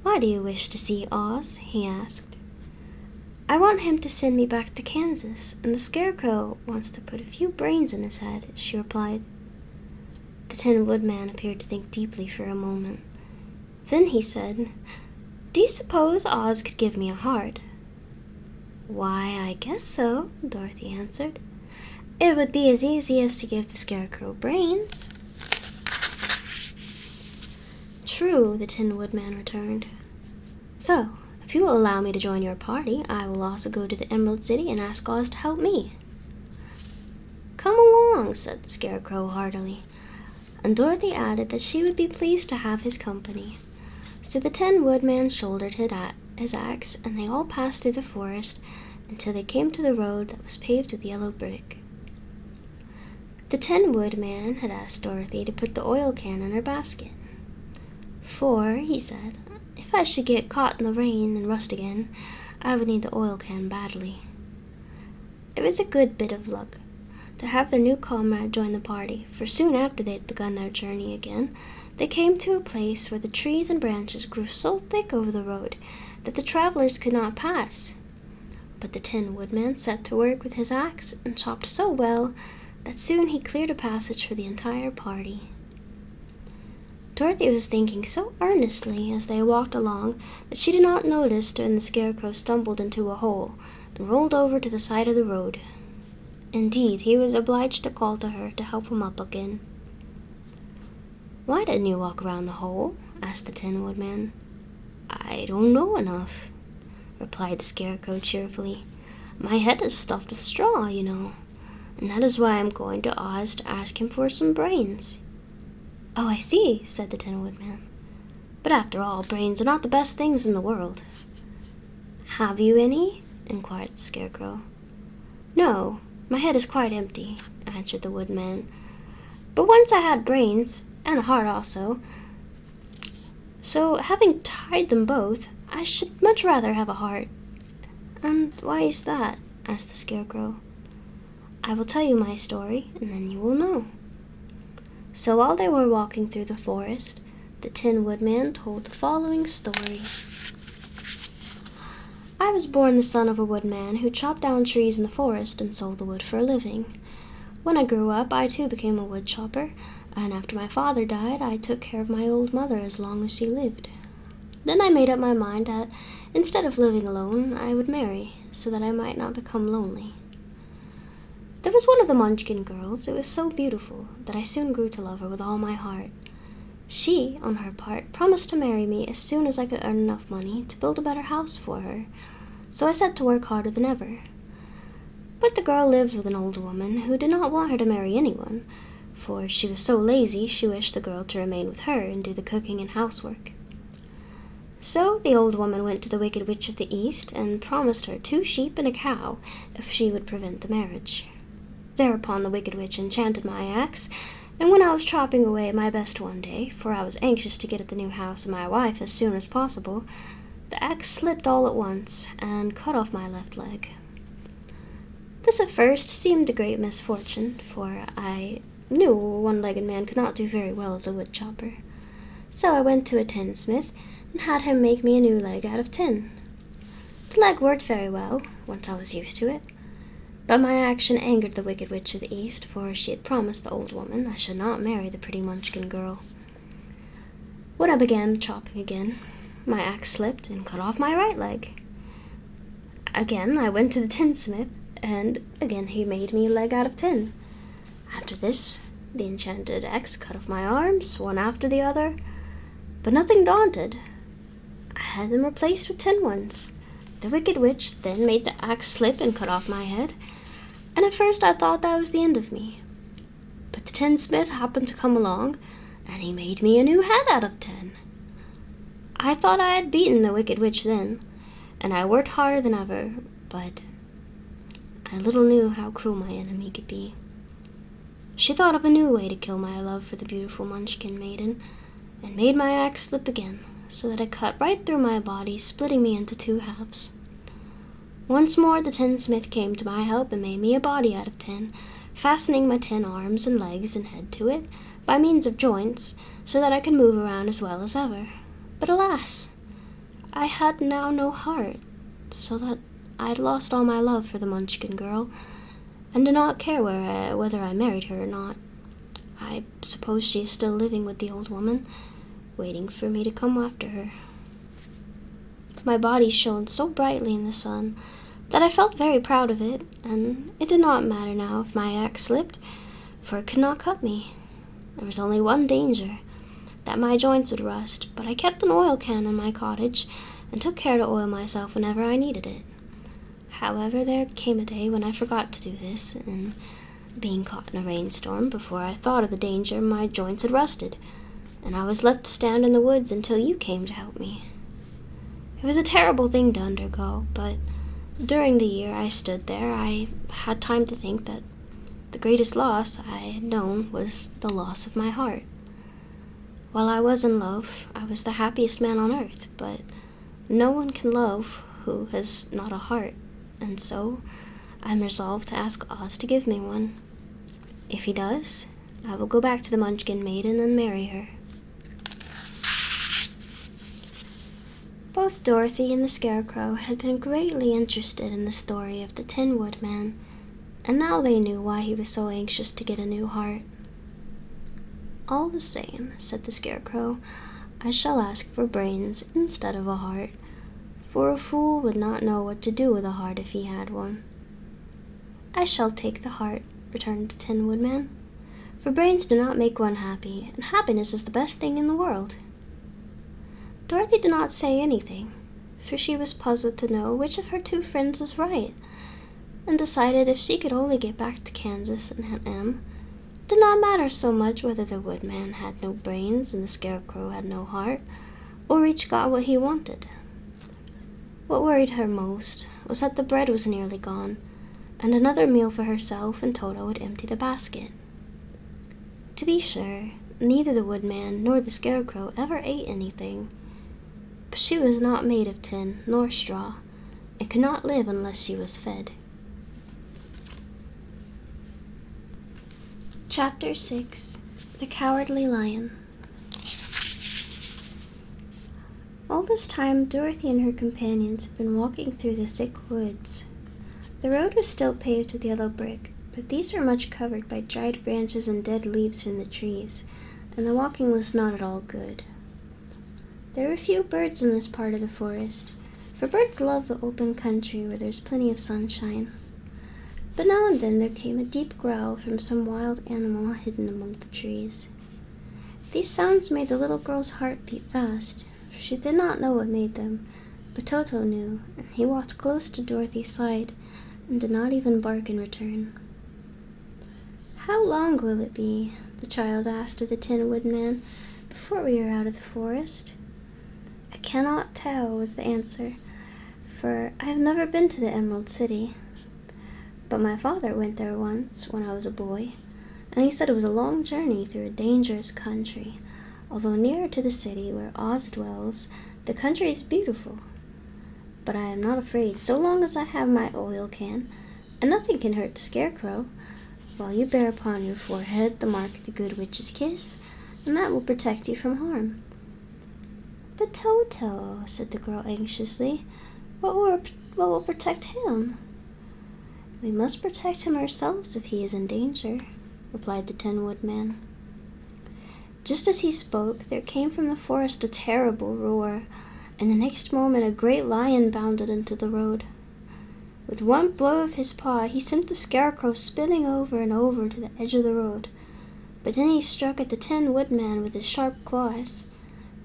"Why do you wish to see Oz?" he asked. "I want him to send me back to Kansas, and the Scarecrow wants to put a few brains in his head," she replied. The Tin Woodman appeared to think deeply for a moment. Then he said, "Do you suppose Oz could give me a heart?" "Why, I guess so," Dorothy answered. "It would be as easy as to give the Scarecrow brains." true," the Tin Woodman returned. "So, if you will allow me to join your party, I will also go to the Emerald City and ask Oz to help me." "Come along," said the Scarecrow heartily, and Dorothy added that she would be pleased to have his company. So the Tin Woodman shouldered his axe, and they all passed through the forest until they came to the road that was paved with yellow brick. The Tin Woodman had asked Dorothy to put the oil can in her basket. "For," he said, "if I should get caught in the rain and rust again, I would need the oil can badly." It was a good bit of luck to have their new comrade join the party, for soon after they had begun their journey again, they came to a place where the trees and branches grew so thick over the road that the travelers could not pass. But the Tin Woodman set to work with his axe and chopped so well that soon he cleared a passage for the entire party. Dorothy was thinking so earnestly as they walked along that she did not notice when the Scarecrow stumbled into a hole and rolled over to the side of the road. Indeed, he was obliged to call to her to help him up again. "Why didn't you walk around the hole?" asked the Tin Woodman. "I don't know enough," replied the Scarecrow cheerfully. "My head is stuffed with straw, you know, and that is why I'm going to Oz to ask him for some brains." "Oh, I see," said the Tin Woodman. "But after all, brains are not the best things in the world." "Have you any?" inquired the Scarecrow. "No, my head is quite empty," answered the Woodman. "But once I had brains, and a heart also. So, having tied them both, I should much rather have a heart." "And why is that?" asked the Scarecrow. "I will tell you my story, and then you will know." So while they were walking through the forest, the Tin Woodman told the following story. "I was born the son of a woodman who chopped down trees in the forest and sold the wood for a living. When I grew up, I too became a wood chopper, and after my father died, I took care of my old mother as long as she lived. Then I made up my mind that instead of living alone, I would marry, so that I might not become lonely. There was one of the Munchkin girls who was so beautiful that I soon grew to love her with all my heart. She, on her part, promised to marry me as soon as I could earn enough money to build a better house for her, so I set to work harder than ever. But the girl lived with an old woman who did not want her to marry anyone, for she was so lazy she wished the girl to remain with her and do the cooking and housework. So the old woman went to the Wicked Witch of the East and promised her 2 sheep and a cow if she would prevent the marriage. Thereupon the Wicked Witch enchanted my axe, and when I was chopping away at my best one day, for I was anxious to get at the new house and my wife as soon as possible, the axe slipped all at once and cut off my left leg. This at first seemed a great misfortune, for I knew a one-legged man could not do very well as a wood chopper. So I went to a tinsmith and had him make me a new leg out of tin. The leg worked very well, once I was used to it, but my action angered the Wicked Witch of the East, for she had promised the old woman I should not marry the pretty Munchkin girl. When I began chopping again, my axe slipped and cut off my right leg. Again I went to the tinsmith, and again he made me a leg out of tin. After this, the enchanted axe cut off my arms, one after the other, but nothing daunted, I had them replaced with tin ones. The Wicked Witch then made the axe slip and cut off my head, and at first I thought that was the end of me. But the tinsmith happened to come along, and he made me a new head out of tin. I thought I had beaten the Wicked Witch then, and I worked harder than ever, but I little knew how cruel my enemy could be. She thought of a new way to kill my love for the beautiful Munchkin maiden, and made my axe slip again, so that it cut right through my body, splitting me into 2 halves. Once more the tinsmith came to my help and made me a body out of tin, fastening my tin arms and legs and head to it by means of joints, so that I could move around as well as ever. But alas, I had now no heart, so that I had lost all my love for the Munchkin girl, and did not care whether I married her or not. I suppose she is still living with the old woman, waiting for me to come after her. My body shone so brightly in the sun that I felt very proud of it, and it did not matter now if my axe slipped, for it could not cut me. There was only one danger, that my joints would rust, but I kept an oil can in my cottage and took care to oil myself whenever I needed it. However, there came a day when I forgot to do this, and being caught in a rainstorm, before I thought of the danger, my joints had rusted, and I was left to stand in the woods until you came to help me. It was a terrible thing to undergo, but during the year I stood there, I had time to think that the greatest loss I had known was the loss of my heart. While I was in love, I was the happiest man on earth, but no one can love who has not a heart, and so I'm resolved to ask Oz to give me one. If he does, I will go back to the Munchkin Maiden and marry her. Both Dorothy and the Scarecrow had been greatly interested in the story of the Tin Woodman, and now they knew why he was so anxious to get a new heart. "All the same," said the Scarecrow, "I shall ask for brains instead of a heart, for a fool would not know what to do with a heart if he had one." "I shall take the heart," returned the Tin Woodman, "for brains do not make one happy, and happiness is the best thing in the world." Dorothy did not say anything, for she was puzzled to know which of her two friends was right, and decided if she could only get back to Kansas and Aunt Em, it did not matter so much whether the Woodman had no brains and the Scarecrow had no heart, or each got what he wanted. What worried her most was that the bread was nearly gone, and another meal for herself and Toto would empty the basket. To be sure, neither the Woodman nor the Scarecrow ever ate anything, but she was not made of tin nor straw, and could not live unless she was fed. Chapter 6. The Cowardly Lion. All this time, Dorothy and her companions had been walking through the thick woods. The road was still paved with yellow brick, but these were much covered by dried branches and dead leaves from the trees, and the walking was not at all good. There were few birds in this part of the forest, for birds love the open country where there's plenty of sunshine. But now and then there came a deep growl from some wild animal hidden among the trees. These sounds made the little girl's heart beat fast, for she did not know what made them, but Toto knew, and he walked close to Dorothy's side and did not even bark in return. "How long will it be," the child asked of the Tin Woodman, "before we are out of the forest?" "I cannot tell," was the answer, "for I have never been to the Emerald City. But my father went there once when I was a boy, and he said it was a long journey through a dangerous country. Although nearer to the city where Oz dwells, the country is beautiful. But I am not afraid so long as I have my oil can, and nothing can hurt the Scarecrow, while you bear upon your forehead the mark of the Good Witch's kiss, and that will protect you from harm." "But Toto," said the girl anxiously, what will protect him?" "We must protect him ourselves if he is in danger," replied the Tin Woodman. Just as he spoke, there came from the forest a terrible roar, and the next moment a great lion bounded into the road. With one blow of his paw, he sent the Scarecrow spinning over and over to the edge of the road, but then he struck at the Tin Woodman with his sharp claws.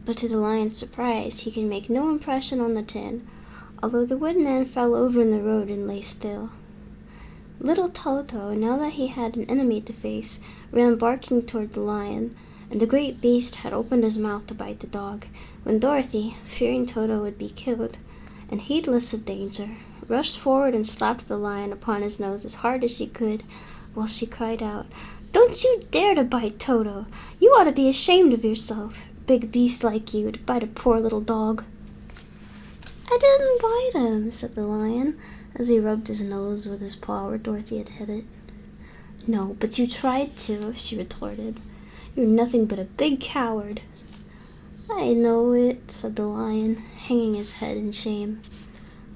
But to the lion's surprise, he could make no impression on the tin, although the Woodman fell over in the road and lay still. Little Toto, now that he had an enemy to face, ran barking toward the lion, and the great beast had opened his mouth to bite the dog, when Dorothy, fearing Toto would be killed, and heedless of danger, rushed forward and slapped the lion upon his nose as hard as she could, while she cried out, "Don't you dare to bite Toto! You ought to be ashamed of yourself, big beast like you, to bite a poor little dog." "I didn't bite him," said the lion, as he rubbed his nose with his paw where Dorothy had hit it. "No, but you tried to," she retorted. "You're nothing but a big coward." "I know it," said the lion, hanging his head in shame.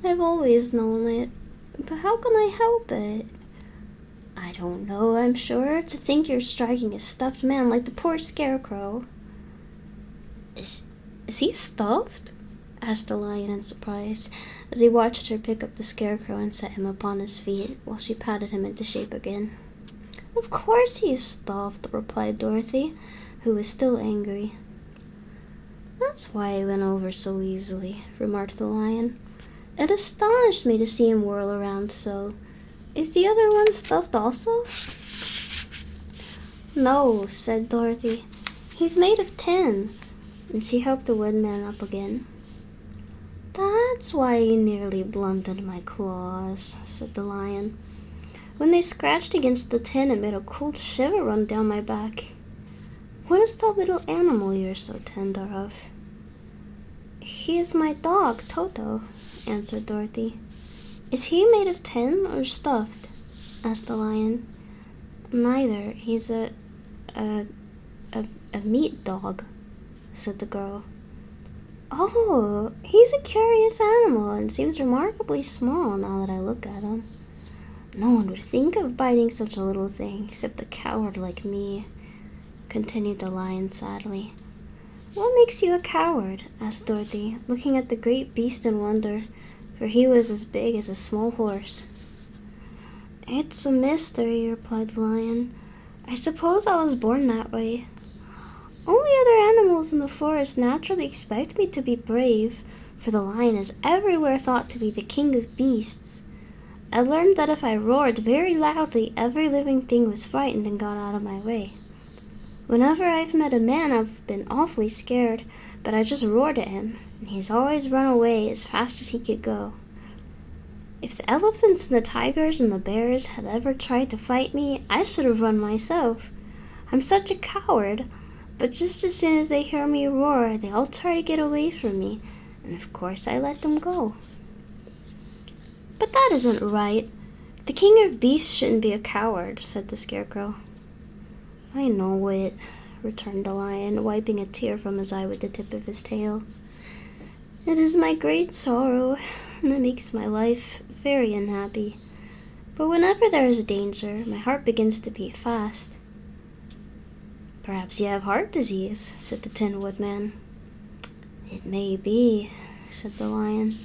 "I've always known it, but how can I help it?" "I don't know, I'm sure, to think you're striking a stuffed man like the poor Scarecrow." Is he stuffed?" asked the lion in surprise, as he watched her pick up the Scarecrow and set him upon his feet, while she patted him into shape again. "Of course he is stuffed," replied Dorothy, who was still angry. That's why he went over so easily, remarked the lion. It astonished me to see him whirl around so. Is the other one stuffed also? No, said Dorothy. He's made of tin. And she helped the woodman up again. That's why you nearly blunted my claws, said the lion. When they scratched against the tin, it made a cold shiver run down my back. What is that little animal you're so tender of? He is my dog, Toto, answered Dorothy. Is he made of tin or stuffed? Asked the lion. Neither. He's a meat dog, said the girl. Oh, he's a curious animal and seems remarkably small now that I look at him. No one would think of biting such a little thing except a coward like me, continued the lion sadly. What makes you a coward? Asked Dorothy, looking at the great beast in wonder, for he was as big as a small horse. It's a mystery, replied the lion. I suppose I was born that way. Only other animals in the forest naturally expect me to be brave, for the lion is everywhere thought to be the king of beasts. I learned that if I roared very loudly, every living thing was frightened and got out of my way. Whenever I've met a man, I've been awfully scared, but I just roared at him, and he's always run away as fast as he could go. If the elephants and the tigers and the bears had ever tried to fight me, I should have run myself. I'm such a coward, but just as soon as they hear me roar, they all try to get away from me, and of course I let them go. But that isn't right. The king of beasts shouldn't be a coward, said the scarecrow. I know it, returned the lion, wiping a tear from his eye with the tip of his tail. It is my great sorrow, and it makes my life very unhappy. But whenever there is danger, my heart begins to beat fast. Perhaps you have heart disease, said the Tin Woodman. It may be, said the lion.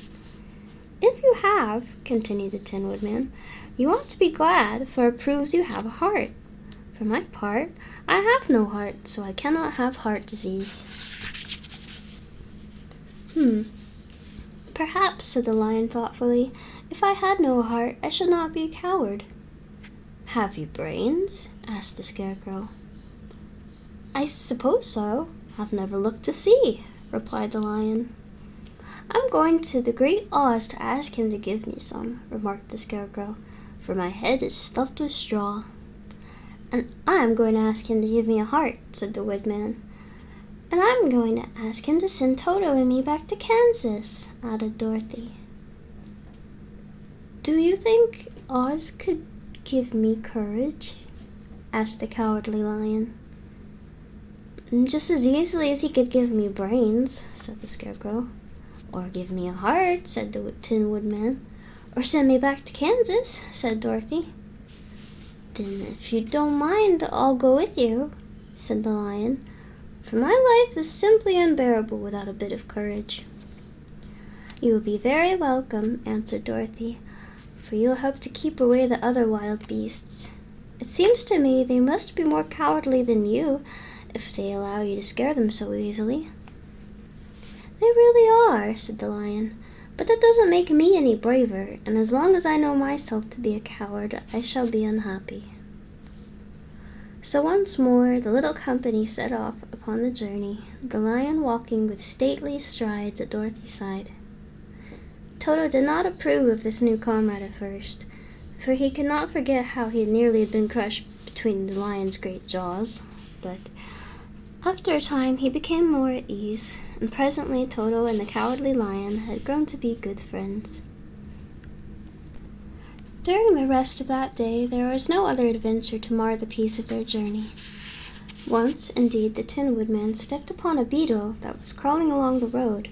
If you have, continued the Tin Woodman, you ought to be glad, for it proves you have a heart. For my part, I have no heart, so I cannot have heart disease. Perhaps, said the lion thoughtfully, if I had no heart, I should not be a coward. Have you brains? Asked the scarecrow. I suppose so. I've never looked to see, replied the lion. I'm going to the Great Oz to ask him to give me some, remarked the scarecrow, for my head is stuffed with straw. And I'm going to ask him to give me a heart, said the woodman. And I'm going to ask him to send Toto and me back to Kansas, added Dorothy. Do you think Oz could give me courage? Asked the cowardly lion. Just as easily as he could give me brains, said the scarecrow. Or give me a heart, said the Tin Woodman. Or send me back to Kansas, said Dorothy. Then if you don't mind, I'll go with you, said the lion, for my life is simply unbearable without a bit of courage. You will be very welcome, answered Dorothy, for you'll help to keep away the other wild beasts. It seems to me they must be more cowardly than you, if they allow you to scare them so easily. They really are, said the lion, but that doesn't make me any braver, and as long as I know myself to be a coward, I shall be unhappy. So once more the little company set off upon the journey, the lion walking with stately strides at Dorothy's side. Toto did not approve of this new comrade at first, for he could not forget how he had nearly been crushed between the lion's great jaws, but after a time he became more at ease, and presently Toto and the cowardly lion had grown to be good friends. During the rest of that day there was no other adventure to mar the peace of their journey. Once, indeed, the Tin Woodman stepped upon a beetle that was crawling along the road,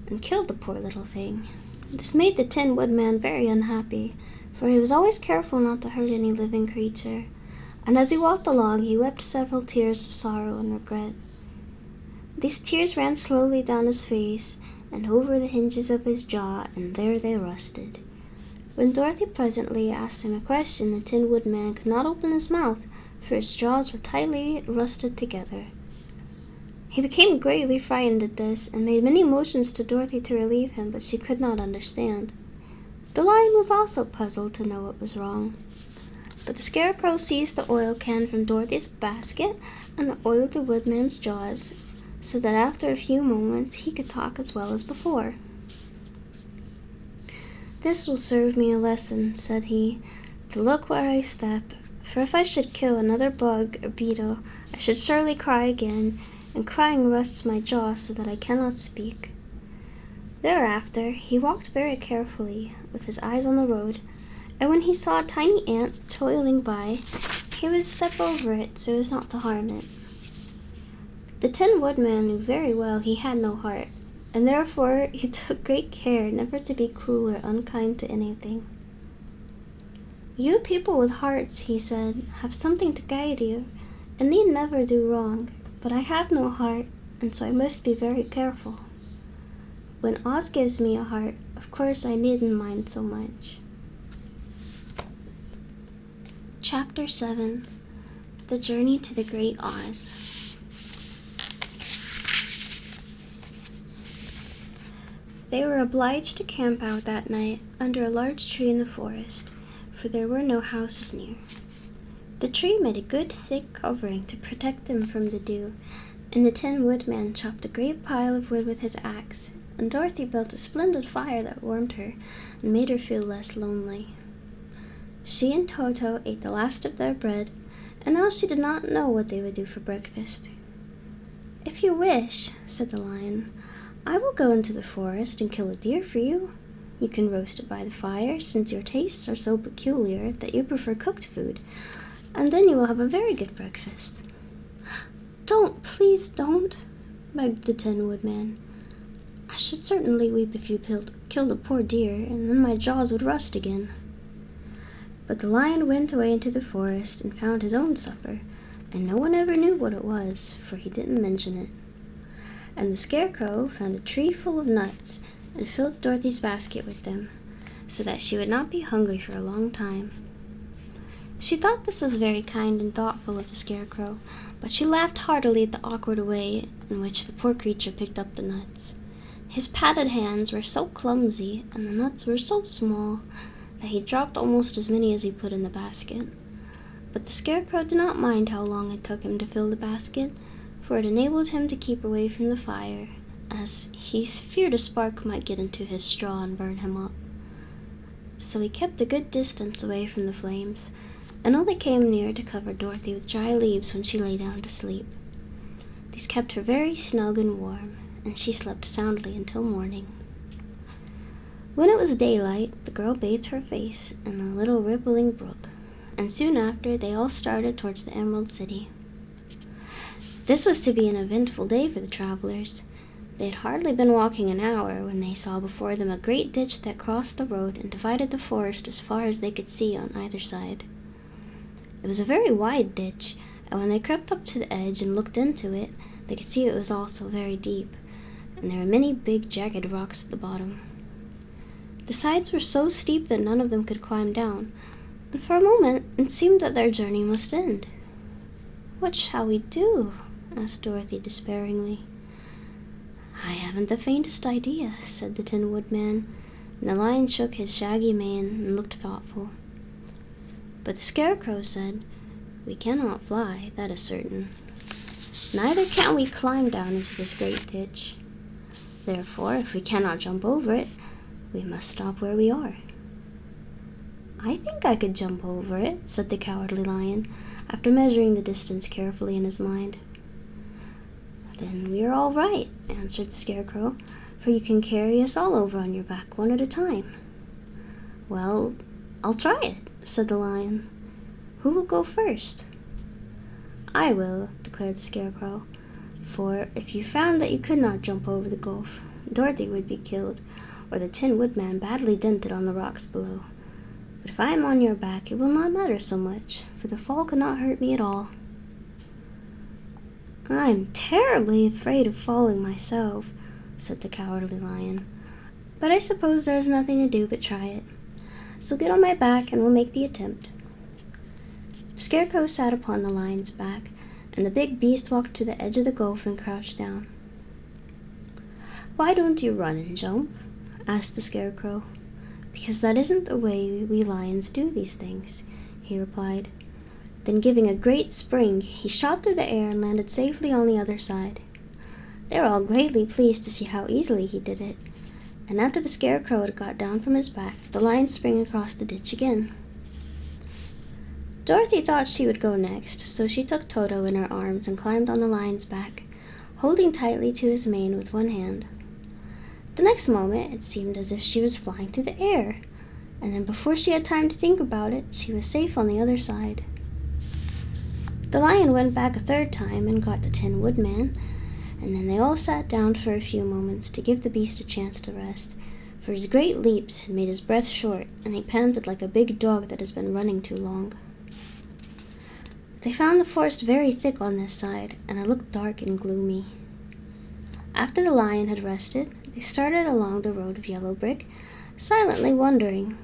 and killed the poor little thing. This made the Tin Woodman very unhappy, for he was always careful not to hurt any living creature, and as he walked along he wept several tears of sorrow and regret. These tears ran slowly down his face and over the hinges of his jaw, and there they rusted. When Dorothy presently asked him a question, the Tin Woodman could not open his mouth, for his jaws were tightly rusted together. He became greatly frightened at this, and made many motions to Dorothy to relieve him, but she could not understand. The lion was also puzzled to know what was wrong. But the Scarecrow seized the oil can from Dorothy's basket and oiled the woodman's jaws, so that after a few moments he could talk as well as before. "This will serve me a lesson," said he, "to look where I step, for if I should kill another bug or beetle, I should surely cry again, and crying rusts my jaw so that I cannot speak." Thereafter he walked very carefully, with his eyes on the road, and when he saw a tiny ant toiling by, he would step over it so as not to harm it. The Tin Woodman knew very well he had no heart, and therefore he took great care never to be cruel or unkind to anything. "You people with hearts," he said, "have something to guide you, and need never do wrong, but I have no heart, and so I must be very careful. When Oz gives me a heart, of course I needn't mind so much." Chapter 7. The Journey to the Great Oz. They were obliged to camp out that night under a large tree in the forest, for there were no houses near. The tree made a good thick covering to protect them from the dew, and the Tin Woodman chopped a great pile of wood with his axe, and Dorothy built a splendid fire that warmed her and made her feel less lonely. She and Toto ate the last of their bread, and now she did not know what they would do for breakfast. "If you wish," said the lion, "I will go into the forest and kill a deer for you. You can roast it by the fire, since your tastes are so peculiar that you prefer cooked food, and then you will have a very good breakfast." "Don't, please don't," begged the Tin Woodman. "I should certainly weep if you killed a poor deer, and then my jaws would rust again." But the lion went away into the forest and found his own supper, and no one ever knew what it was, for he didn't mention it. And the Scarecrow found a tree full of nuts and filled Dorothy's basket with them, so that she would not be hungry for a long time. She thought this was very kind and thoughtful of the Scarecrow, but she laughed heartily at the awkward way in which the poor creature picked up the nuts. His padded hands were so clumsy, and the nuts were so small, that he dropped almost as many as he put in the basket. But the Scarecrow did not mind how long it took him to fill the basket, for it enabled him to keep away from the fire, as he feared a spark might get into his straw and burn him up. So he kept a good distance away from the flames, and only came near to cover Dorothy with dry leaves when she lay down to sleep. These kept her very snug and warm, and she slept soundly until morning. When it was daylight, the girl bathed her face in a little rippling brook, and soon after they all started towards the Emerald City. This was to be an eventful day for the travelers. They had hardly been walking an hour when they saw before them a great ditch that crossed the road and divided the forest as far as they could see on either side. It was a very wide ditch, and when they crept up to the edge and looked into it, they could see it was also very deep, and there were many big jagged rocks at the bottom. The sides were so steep that none of them could climb down, and for a moment it seemed that their journey must end. "What shall we do?" asked Dorothy despairingly. "I haven't the faintest idea," said the Tin Woodman, and the lion shook his shaggy mane and looked thoughtful. But the Scarecrow said, "We cannot fly, that is certain. Neither can we climb down into this great ditch. Therefore, if we cannot jump over it, we must stop where we are." "I think I could jump over it," said the Cowardly Lion, after measuring the distance carefully in his mind. "Then we are all right," answered the Scarecrow, "for you can carry us all over on your back one at a time." "Well, I'll try it," said the Lion. "Who will go first?" "I will," declared the Scarecrow, "for if you found that you could not jump over the gulf, Dorothy would be killed, or the Tin Woodman badly dented on the rocks below. But if I am on your back, it will not matter so much, for the fall could not hurt me at all." "I'm terribly afraid of falling myself," said the Cowardly Lion, "but I suppose there is nothing to do but try it. So get on my back and we'll make the attempt." The Scarecrow sat upon the lion's back, and the big beast walked to the edge of the gulf and crouched down. "Why don't you run and jump?" asked the Scarecrow. "Because that isn't the way we lions do these things," he replied. Then, giving a great spring, he shot through the air and landed safely on the other side. They were all greatly pleased to see how easily he did it, and after the Scarecrow had got down from his back, the lion sprang across the ditch again. Dorothy thought she would go next, so she took Toto in her arms and climbed on the lion's back, holding tightly to his mane with one hand. The next moment, it seemed as if she was flying through the air, and then before she had time to think about it, she was safe on the other side. The lion went back a third time and got the Tin Woodman, and then they all sat down for a few moments to give the beast a chance to rest, for his great leaps had made his breath short, and he panted like a big dog that has been running too long. They found the forest very thick on this side, and it looked dark and gloomy. After the lion had rested, they started along the road of yellow brick, silently wondering,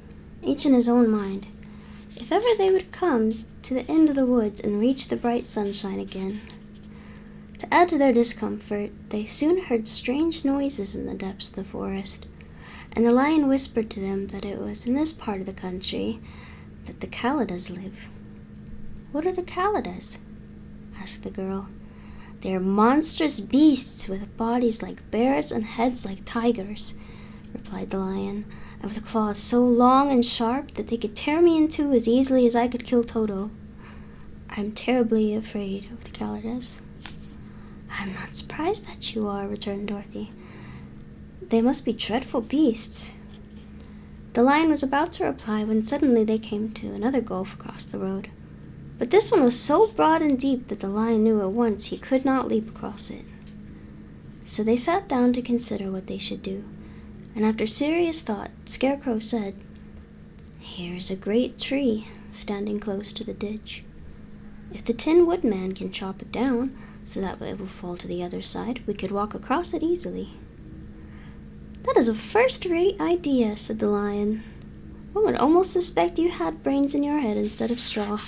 each in his own mind, if ever they would come to the end of the woods and reach the bright sunshine again. To add to their discomfort, they soon heard strange noises in the depths of the forest, and the lion whispered to them that it was in this part of the country that the Kalidas live. "What are the Kalidas?" asked the girl. "They are monstrous beasts with bodies like bears and heads like tigers," replied the lion, "and with claws so long and sharp that they could tear me in two as easily as I could kill Toto. I'm terribly afraid of the Kalidas." "I'm not surprised that you are," returned Dorothy. "They must be dreadful beasts." The lion was about to reply when suddenly they came to another gulf across the road. But this one was so broad and deep that the lion knew at once he could not leap across it. So they sat down to consider what they should do, and after serious thought, Scarecrow said, "Here is a great tree standing close to the ditch. If the Tin Woodman can chop it down so that it will fall to the other side, we could walk across it easily." "That is a first-rate idea," said the lion. "One would almost suspect you had brains in your head instead of straw."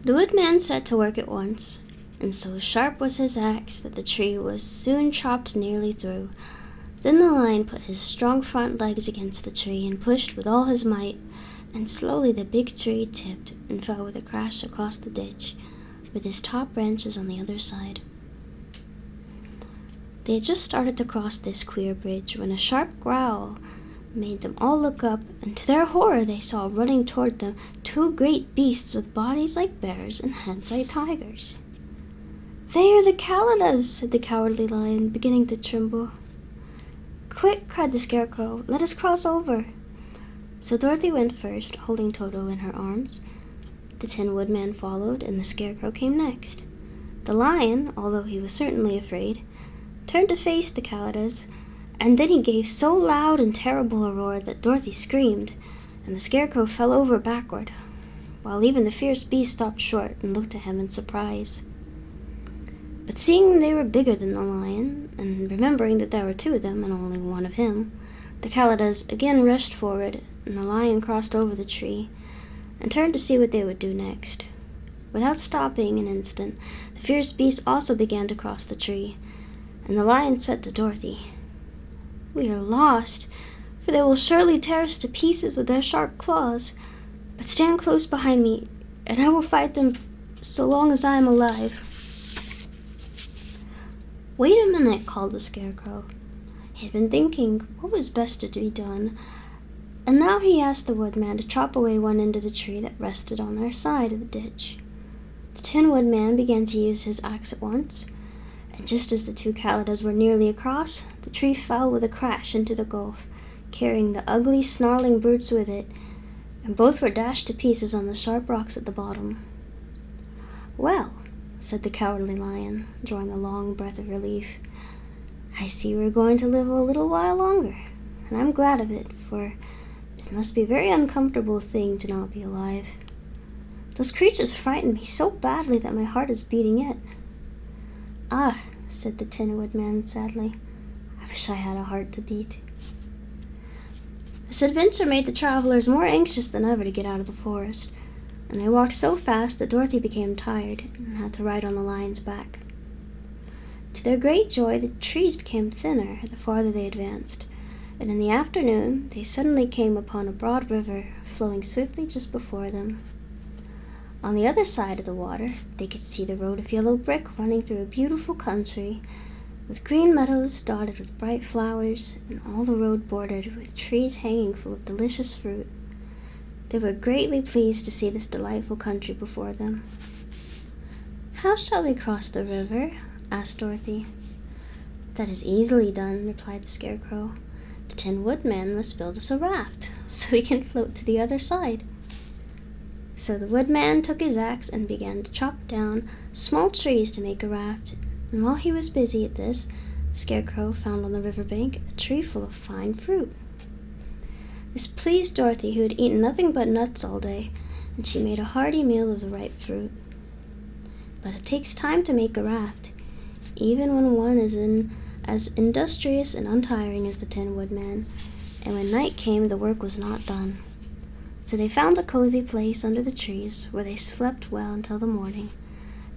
The Woodman set to work at once, and so sharp was his axe that the tree was soon chopped nearly through. Then the lion put his strong front legs against the tree and pushed with all his might, and slowly the big tree tipped and fell with a crash across the ditch, with his top branches on the other side. They had just started to cross this queer bridge when a sharp growl made them all look up, and to their horror they saw running toward them two great beasts with bodies like bears and heads like tigers. "They are the Kalidas," said the Cowardly Lion, beginning to tremble. "Quick," cried the Scarecrow, "let us cross over." So Dorothy went first, holding Toto in her arms. The Tin Woodman followed, and the Scarecrow came next. The lion, although he was certainly afraid, turned to face the Kalidas, and then he gave so loud and terrible a roar that Dorothy screamed, and the Scarecrow fell over backward, while even the fierce beast stopped short and looked at him in surprise. But seeing they were bigger than the lion, and remembering that there were two of them and only one of him, the Kalidas again rushed forward, and the lion crossed over the tree and turned to see what they would do next. Without stopping an instant, the fierce beast also began to cross the tree, and the lion said to Dorothy, "We are lost, for they will surely tear us to pieces with their sharp claws. But stand close behind me, and I will fight them so long as I am alive." "Wait a minute," called the Scarecrow. He had been thinking what was best to be done, and now he asked the Woodman to chop away one end of the tree that rested on their side of the ditch. The Tin Woodman began to use his axe at once, and just as the two Kalidas were nearly across, the tree fell with a crash into the gulf, carrying the ugly, snarling brutes with it, and both were dashed to pieces on the sharp rocks at the bottom. "Well," said the Cowardly Lion, drawing a long breath of relief, "I see we're going to live a little while longer, and I'm glad of it, for it must be a very uncomfortable thing to not be alive. Those creatures frightened me so badly that my heart is beating yet." "Ah," said the Tin Woodman sadly, "I wish I had a heart to beat." This adventure made the travelers more anxious than ever to get out of the forest, and they walked so fast that Dorothy became tired and had to ride on the lion's back. To their great joy, the trees became thinner the farther they advanced, and in the afternoon they suddenly came upon a broad river flowing swiftly just before them. On the other side of the water, they could see the road of yellow brick running through a beautiful country, with green meadows dotted with bright flowers, and all the road bordered with trees hanging full of delicious fruit. They were greatly pleased to see this delightful country before them. "How shall we cross the river?" asked Dorothy. "That is easily done," replied the Scarecrow. "The Tin Woodman must build us a raft, so we can float to the other side." So the Woodman took his axe and began to chop down small trees to make a raft, and while he was busy at this, the Scarecrow found on the river bank a tree full of fine fruit. This pleased Dorothy, who had eaten nothing but nuts all day, and she made a hearty meal of the ripe fruit. But it takes time to make a raft, even when one is as industrious and untiring as the Tin Woodman, and when night came the work was not done. So they found a cozy place under the trees where they slept well until the morning,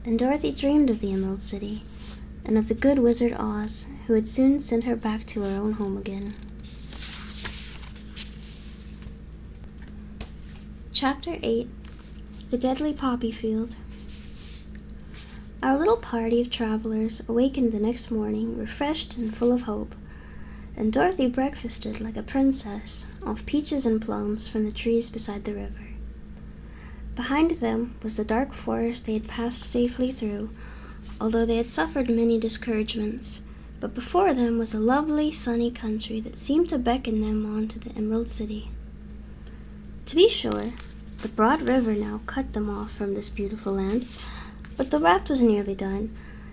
and Dorothy dreamed of the Emerald City, and of the good Wizard Oz, who would soon send her back to her own home again. Chapter 8. The Deadly Poppy Field. Our little party of travelers awakened the next morning refreshed and full of hope, and Dorothy breakfasted like a princess off peaches and plums from the trees beside the river. Behind them was the dark forest they had passed safely through, although they had suffered many discouragements, but before them was a lovely sunny country that seemed to beckon them on to the Emerald City. To be sure, the broad river now cut them off from this beautiful land, but the raft was nearly done,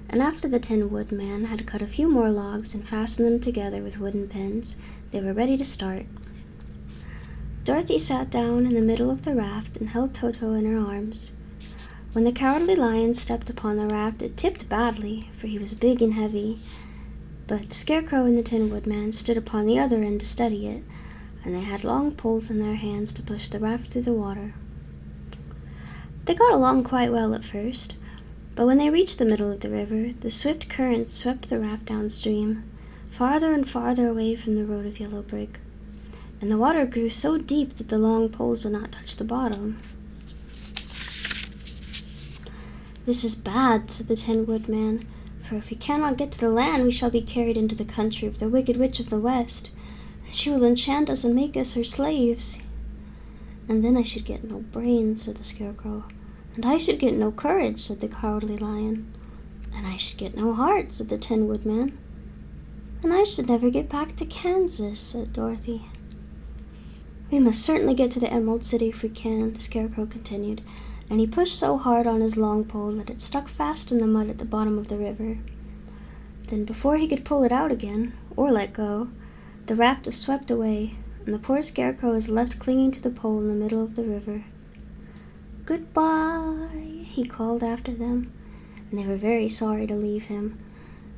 and after the Tin Woodman had cut a few more logs and fastened them together with wooden pins, they were ready to start. Dorothy sat down in the middle of the raft and held Toto in her arms. When the Cowardly Lion stepped upon the raft, it tipped badly, for he was big and heavy, but the Scarecrow and the Tin Woodman stood upon the other end to steady it, and they had long poles in their hands to push the raft through the water. They got along quite well at first, but when they reached the middle of the river, the swift current swept the raft downstream, farther and farther away from the road of yellow brick, and the water grew so deep that the long poles would not touch the bottom. "This is bad," said the Tin Woodman, "for if we cannot get to the land, we shall be carried into the country of the Wicked Witch of the West, and she will enchant us and make us her slaves." "And then I should get no brains," said the Scarecrow. "And I should get no courage," said the Cowardly Lion. "And I should get no heart," said the Tin Woodman. "And I should never get back to Kansas," said Dorothy. "We must certainly get to the Emerald City if we can," the Scarecrow continued, and he pushed so hard on his long pole that it stuck fast in the mud at the bottom of the river. Then before he could pull it out again, or let go, the raft was swept away, and the poor Scarecrow was left clinging to the pole in the middle of the river. "Goodbye," he called after them, and they were very sorry to leave him.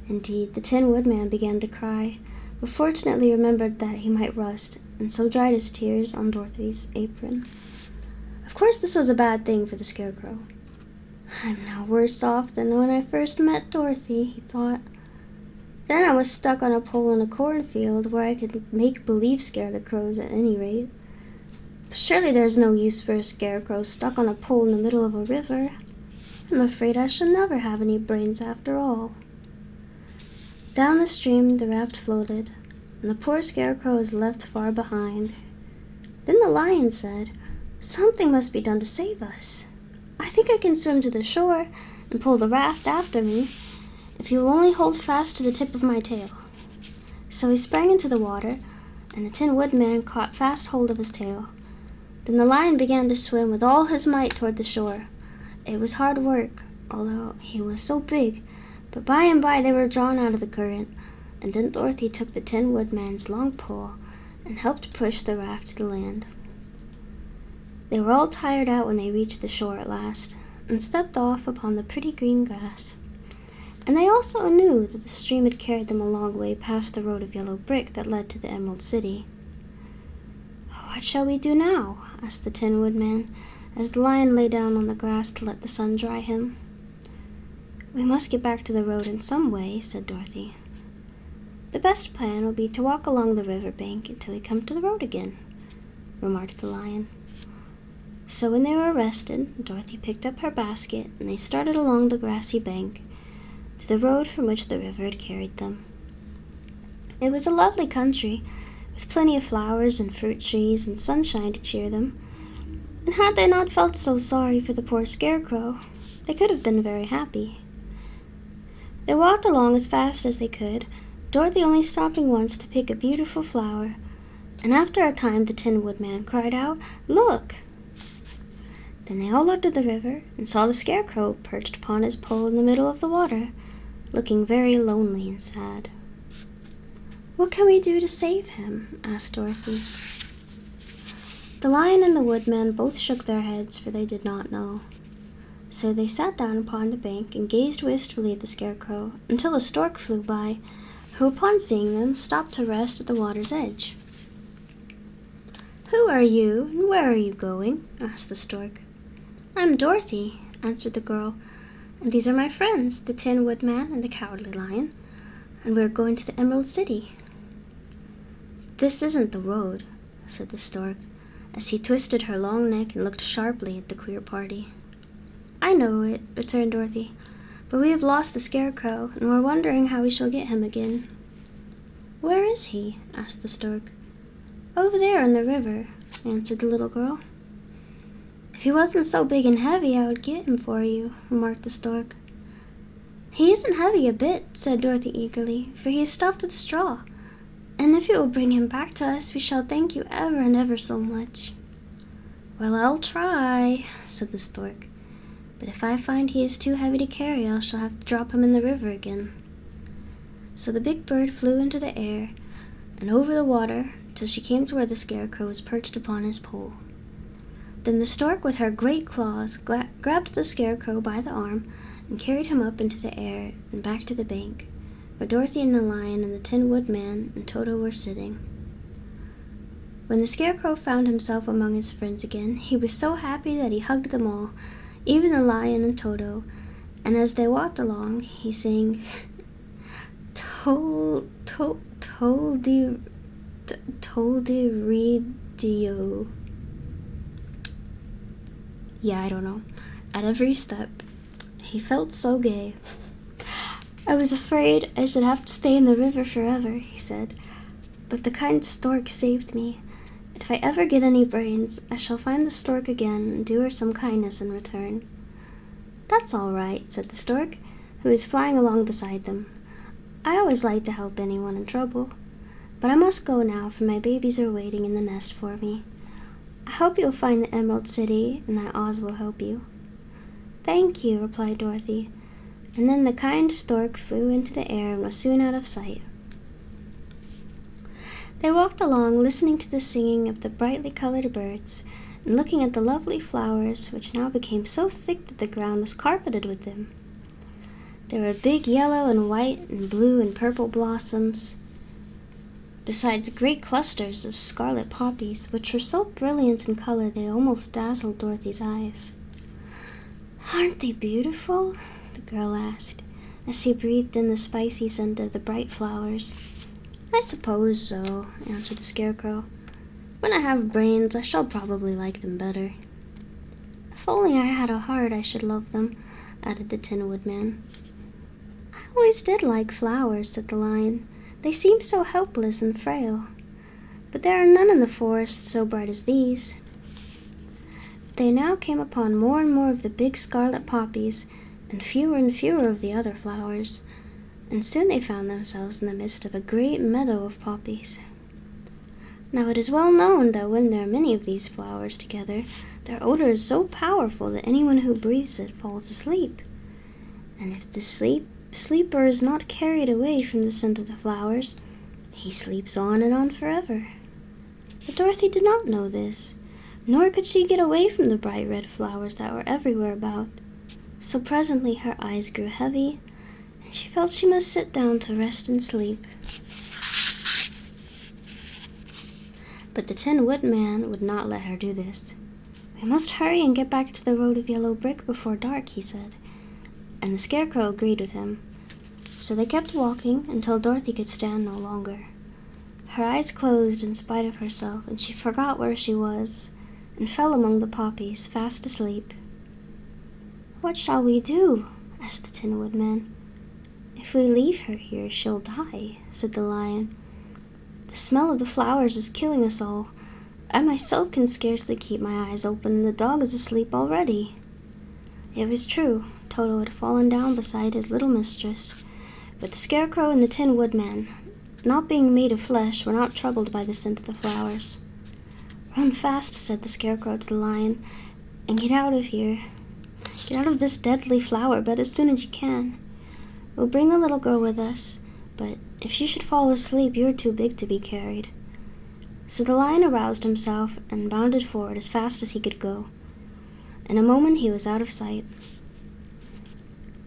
Indeed, the Tin Woodman began to cry, but fortunately remembered that he might rust, and so dried his tears on Dorothy's apron. Of course this was a bad thing for the Scarecrow. "I'm now worse off than when I first met Dorothy," he thought. "Then I was stuck on a pole in a cornfield where I could make believe scare the crows at any rate. Surely there's no use for a Scarecrow stuck on a pole in the middle of a river. I'm afraid I shall never have any brains after all." Down the stream the raft floated, and the poor Scarecrow was left far behind. Then the Lion said, "Something must be done to save us. I think I can swim to the shore and pull the raft after me, if you will only hold fast to the tip of my tail." So he sprang into the water, and the Tin Woodman caught fast hold of his tail. Then the Lion began to swim with all his might toward the shore. It was hard work, although he was so big, but by and by they were drawn out of the current, and then Dorothy took the Tin Woodman's long pole and helped push the raft to the land. They were all tired out when they reached the shore at last, and stepped off upon the pretty green grass. And they also knew that the stream had carried them a long way past the road of yellow brick that led to the Emerald City. "What shall we do now?" asked the Tin Woodman, as the lion lay down on the grass to let the sun dry him. "We must get back to the road in some way," said Dorothy. "The best plan will be to walk along the river bank until we come to the road again," remarked the lion. So when they were rested, Dorothy picked up her basket and they started along the grassy bank to the road from which the river had carried them. It was a lovely country, with plenty of flowers and fruit trees and sunshine to cheer them, and had they not felt so sorry for the poor scarecrow, they could have been very happy. They walked along as fast as they could, Dorothy only stopping once to pick a beautiful flower, and after a time the Tin Woodman cried out, "Look!" Then they all looked at the river and saw the scarecrow perched upon his pole in the middle of the water, looking very lonely and sad. "What can we do to save him?" asked Dorothy. The lion and the woodman both shook their heads, for they did not know. So they sat down upon the bank and gazed wistfully at the scarecrow until a stork flew by, who upon seeing them stopped to rest at the water's edge. "Who are you, and where are you going?" asked the stork. "I'm Dorothy," answered the girl, "and these are my friends, the Tin Woodman and the Cowardly Lion, and we're going to the Emerald City." "This isn't the road," said the stork, as he twisted her long neck and looked sharply at the queer party. "I know it," returned Dorothy, "but we have lost the scarecrow, and we're wondering how we shall get him again." "Where is he?" asked the stork. "Over there in the river," answered the little girl. "If he wasn't so big and heavy, I would get him for you," remarked the stork. "He isn't heavy a bit," said Dorothy eagerly, "for he is stuffed with straw, and if you will bring him back to us, we shall thank you ever and ever so much." "Well, I'll try," said the stork, "but if I find he is too heavy to carry, I shall have to drop him in the river again." So the big bird flew into the air and over the water till she came to where the scarecrow was perched upon his pole. Then the stork, with her great claws, grabbed the scarecrow by the arm and carried him up into the air and back to the bank, where Dorothy and the lion and the Tin Woodman and Toto were sitting. When the scarecrow found himself among his friends again, he was so happy that he hugged them all, even the lion and Toto, and as they walked along, he sang, "Toldy-redio." Yeah, I don't know. At every step, he felt so gay. "I was afraid I should have to stay in the river forever," he said, "but the kind stork saved me. And if I ever get any brains, I shall find the stork again and do her some kindness in return." "That's all right," said the stork, who was flying along beside them. "I always like to help anyone in trouble. But I must go now, for my babies are waiting in the nest for me. I hope you'll find the Emerald City and that Oz will help you." "Thank you," replied Dorothy, and then the kind stork flew into the air and was soon out of sight. They walked along, listening to the singing of the brightly colored birds and looking at the lovely flowers, which now became so thick that the ground was carpeted with them. There were big yellow and white and blue and purple blossoms, besides great clusters of scarlet poppies, which were so brilliant in color they almost dazzled Dorothy's eyes. "Aren't they beautiful?" the girl asked, as she breathed in the spicy scent of the bright flowers. "I suppose so," answered the scarecrow. "When I have brains, I shall probably like them better." "If only I had a heart, I should love them," added the Tin Woodman. "I always did like flowers," said the lion. "They seem so helpless and frail. But there are none in the forest so bright as these." They now came upon more and more of the big scarlet poppies, and fewer of the other flowers, and soon they found themselves in the midst of a great meadow of poppies. Now it is well known that when there are many of these flowers together, their odor is so powerful that anyone who breathes it falls asleep. And if the sleeper is not carried away from the scent of the flowers, he sleeps on and on forever. But Dorothy did not know this, nor could she get away from the bright red flowers that were everywhere about. So presently her eyes grew heavy, and she felt she must sit down to rest and sleep. But the Tin Woodman would not let her do this. "We must hurry and get back to the road of yellow brick before dark," he said, and the Scarecrow agreed with him. So they kept walking until Dorothy could stand no longer. Her eyes closed in spite of herself, and she forgot where she was, and fell among the poppies, fast asleep. "What shall we do?" asked the Tin Woodman. "If we leave her here, she'll die," said the Lion. "The smell of the flowers is killing us all. I myself can scarcely keep my eyes open, and the dog is asleep already." It was true. Toto had fallen down beside his little mistress, but the Scarecrow and the Tin Woodman, not being made of flesh, were not troubled by the scent of the flowers. "Run fast," said the Scarecrow to the Lion, "and get out of here. Get out of this deadly flower bed as soon as you can. We'll bring the little girl with us, but if she should fall asleep, you are too big to be carried." So the Lion aroused himself and bounded forward as fast as he could go. In a moment he was out of sight.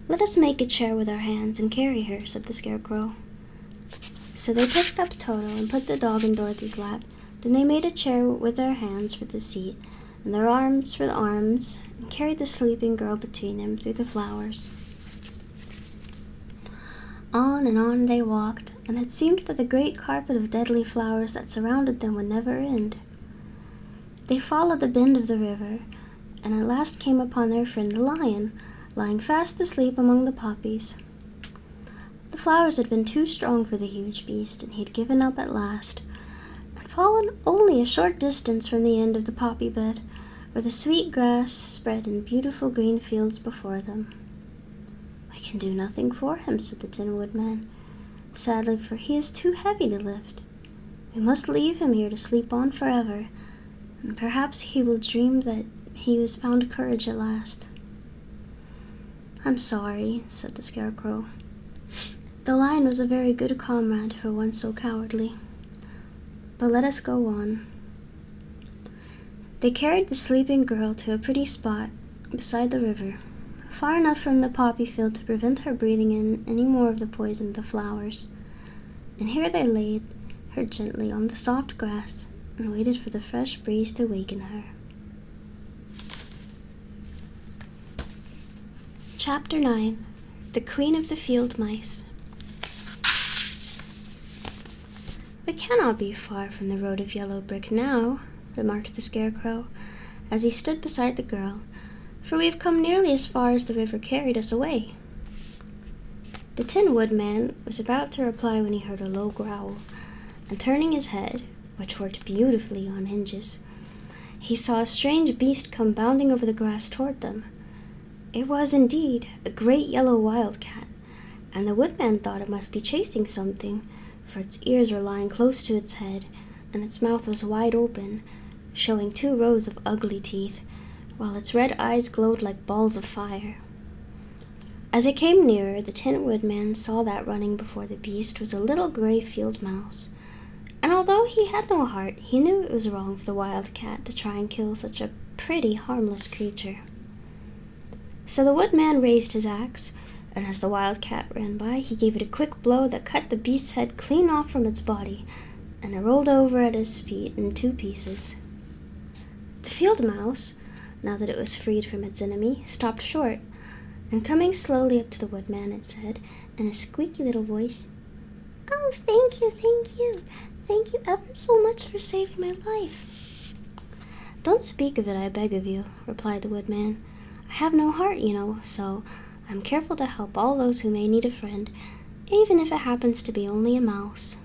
"Let us make a chair with our hands and carry her," said the Scarecrow. So they picked up Toto and put the dog in Dorothy's lap. Then they made a chair with their hands for the seat, and their arms for the arms, and carried the sleeping girl between them through the flowers. On and on they walked, and it seemed that the great carpet of deadly flowers that surrounded them would never end. They followed the bend of the river, and at last came upon their friend the Lion, lying fast asleep among the poppies. The flowers had been too strong for the huge beast, and he had given up at last, and fallen only a short distance from the end of the poppy bed, where the sweet grass spread in beautiful green fields before them. "We can do nothing for him," said the Tin Woodman, sadly, "for he is too heavy to lift. We must leave him here to sleep on forever, and perhaps he will dream that he has found courage at last." "I'm sorry," said the Scarecrow. "The Lion was a very good comrade for one so cowardly. But let us go on." They carried the sleeping girl to a pretty spot beside the river, far enough from the poppy field to prevent her breathing in any more of the poison of the flowers, and here they laid her gently on the soft grass and waited for the fresh breeze to waken her. Chapter 9. The Queen of the Field Mice. "We cannot be far from the road of yellow brick now," remarked the Scarecrow, as he stood beside the girl, "for we have come nearly as far as the river carried us away." The Tin Woodman was about to reply when he heard a low growl, and turning his head, which worked beautifully on hinges, he saw a strange beast come bounding over the grass toward them. It was indeed a great yellow wildcat, and the Woodman thought it must be chasing something, for its ears were lying close to its head, and its mouth was wide open, showing 2 rows of ugly teeth, while its red eyes glowed like balls of fire. As it came nearer, the Tin Woodman saw that running before the beast was a little gray field mouse, and although he had no heart, he knew it was wrong for the wildcat to try and kill such a pretty, harmless creature. So the Woodman raised his axe, and as the wildcat ran by, he gave it a quick blow that cut the beast's head clean off from its body, and it rolled over at his feet in 2 pieces. The field mouse, now that it was freed from its enemy, stopped short, and coming slowly up to the Woodman, it said, in a squeaky little voice, "Oh, thank you, thank you. Thank you ever so much for saving my life." "Don't speak of it, I beg of you," replied the Woodman. "I have no heart, you know, so I'm careful to help all those who may need a friend, even if it happens to be only a mouse."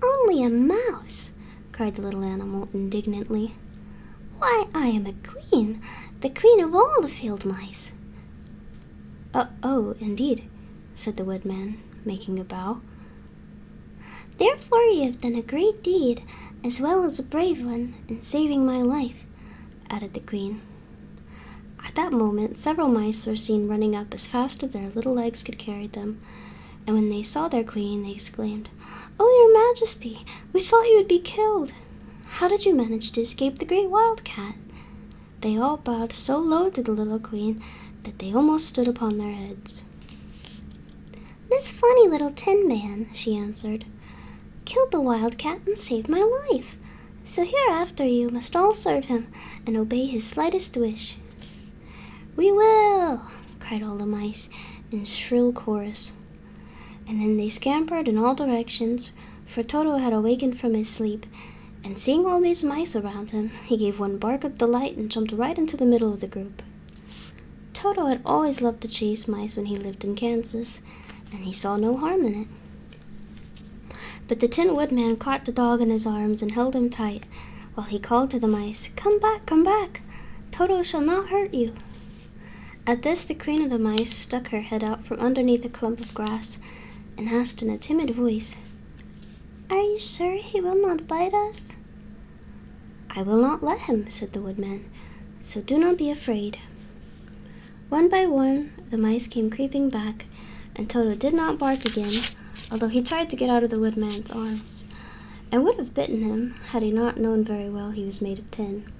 "Only a mouse!" cried the little animal indignantly. "Why, I am a queen, the queen of all the field mice." Oh, indeed," said the Woodman, making a bow. "Therefore you have done a great deed, as well as a brave one, in saving my life," added the queen. At that moment several mice were seen running up as fast as their little legs could carry them, and when they saw their queen, they exclaimed, "Oh, your Majesty, we thought you would be killed. How did you manage to escape the great wildcat?" They all bowed so low to the little queen that they almost stood upon their heads. "This funny little tin man," she answered, "killed the wildcat and saved my life, So hereafter you must all serve him and obey his slightest wish." "We will!" cried all the mice in shrill chorus. And then they scampered in all directions, for Toto had awakened from his sleep, and seeing all these mice around him, he gave one bark of delight and jumped right into the middle of the group. Toto had always loved to chase mice when he lived in Kansas, and he saw no harm in it. But the Tin Woodman caught the dog in his arms and held him tight, while he called to the mice, "Come back, come back! Toto shall not hurt you." At this the Queen of the Mice stuck her head out from underneath a clump of grass and asked in a timid voice, "Are you sure he will not bite us?" "I will not let him," said the Woodman, "so do not be afraid." One by one the mice came creeping back, and Toto did not bark again, although he tried to get out of the Woodman's arms, and would have bitten him had he not known very well he was made of tin.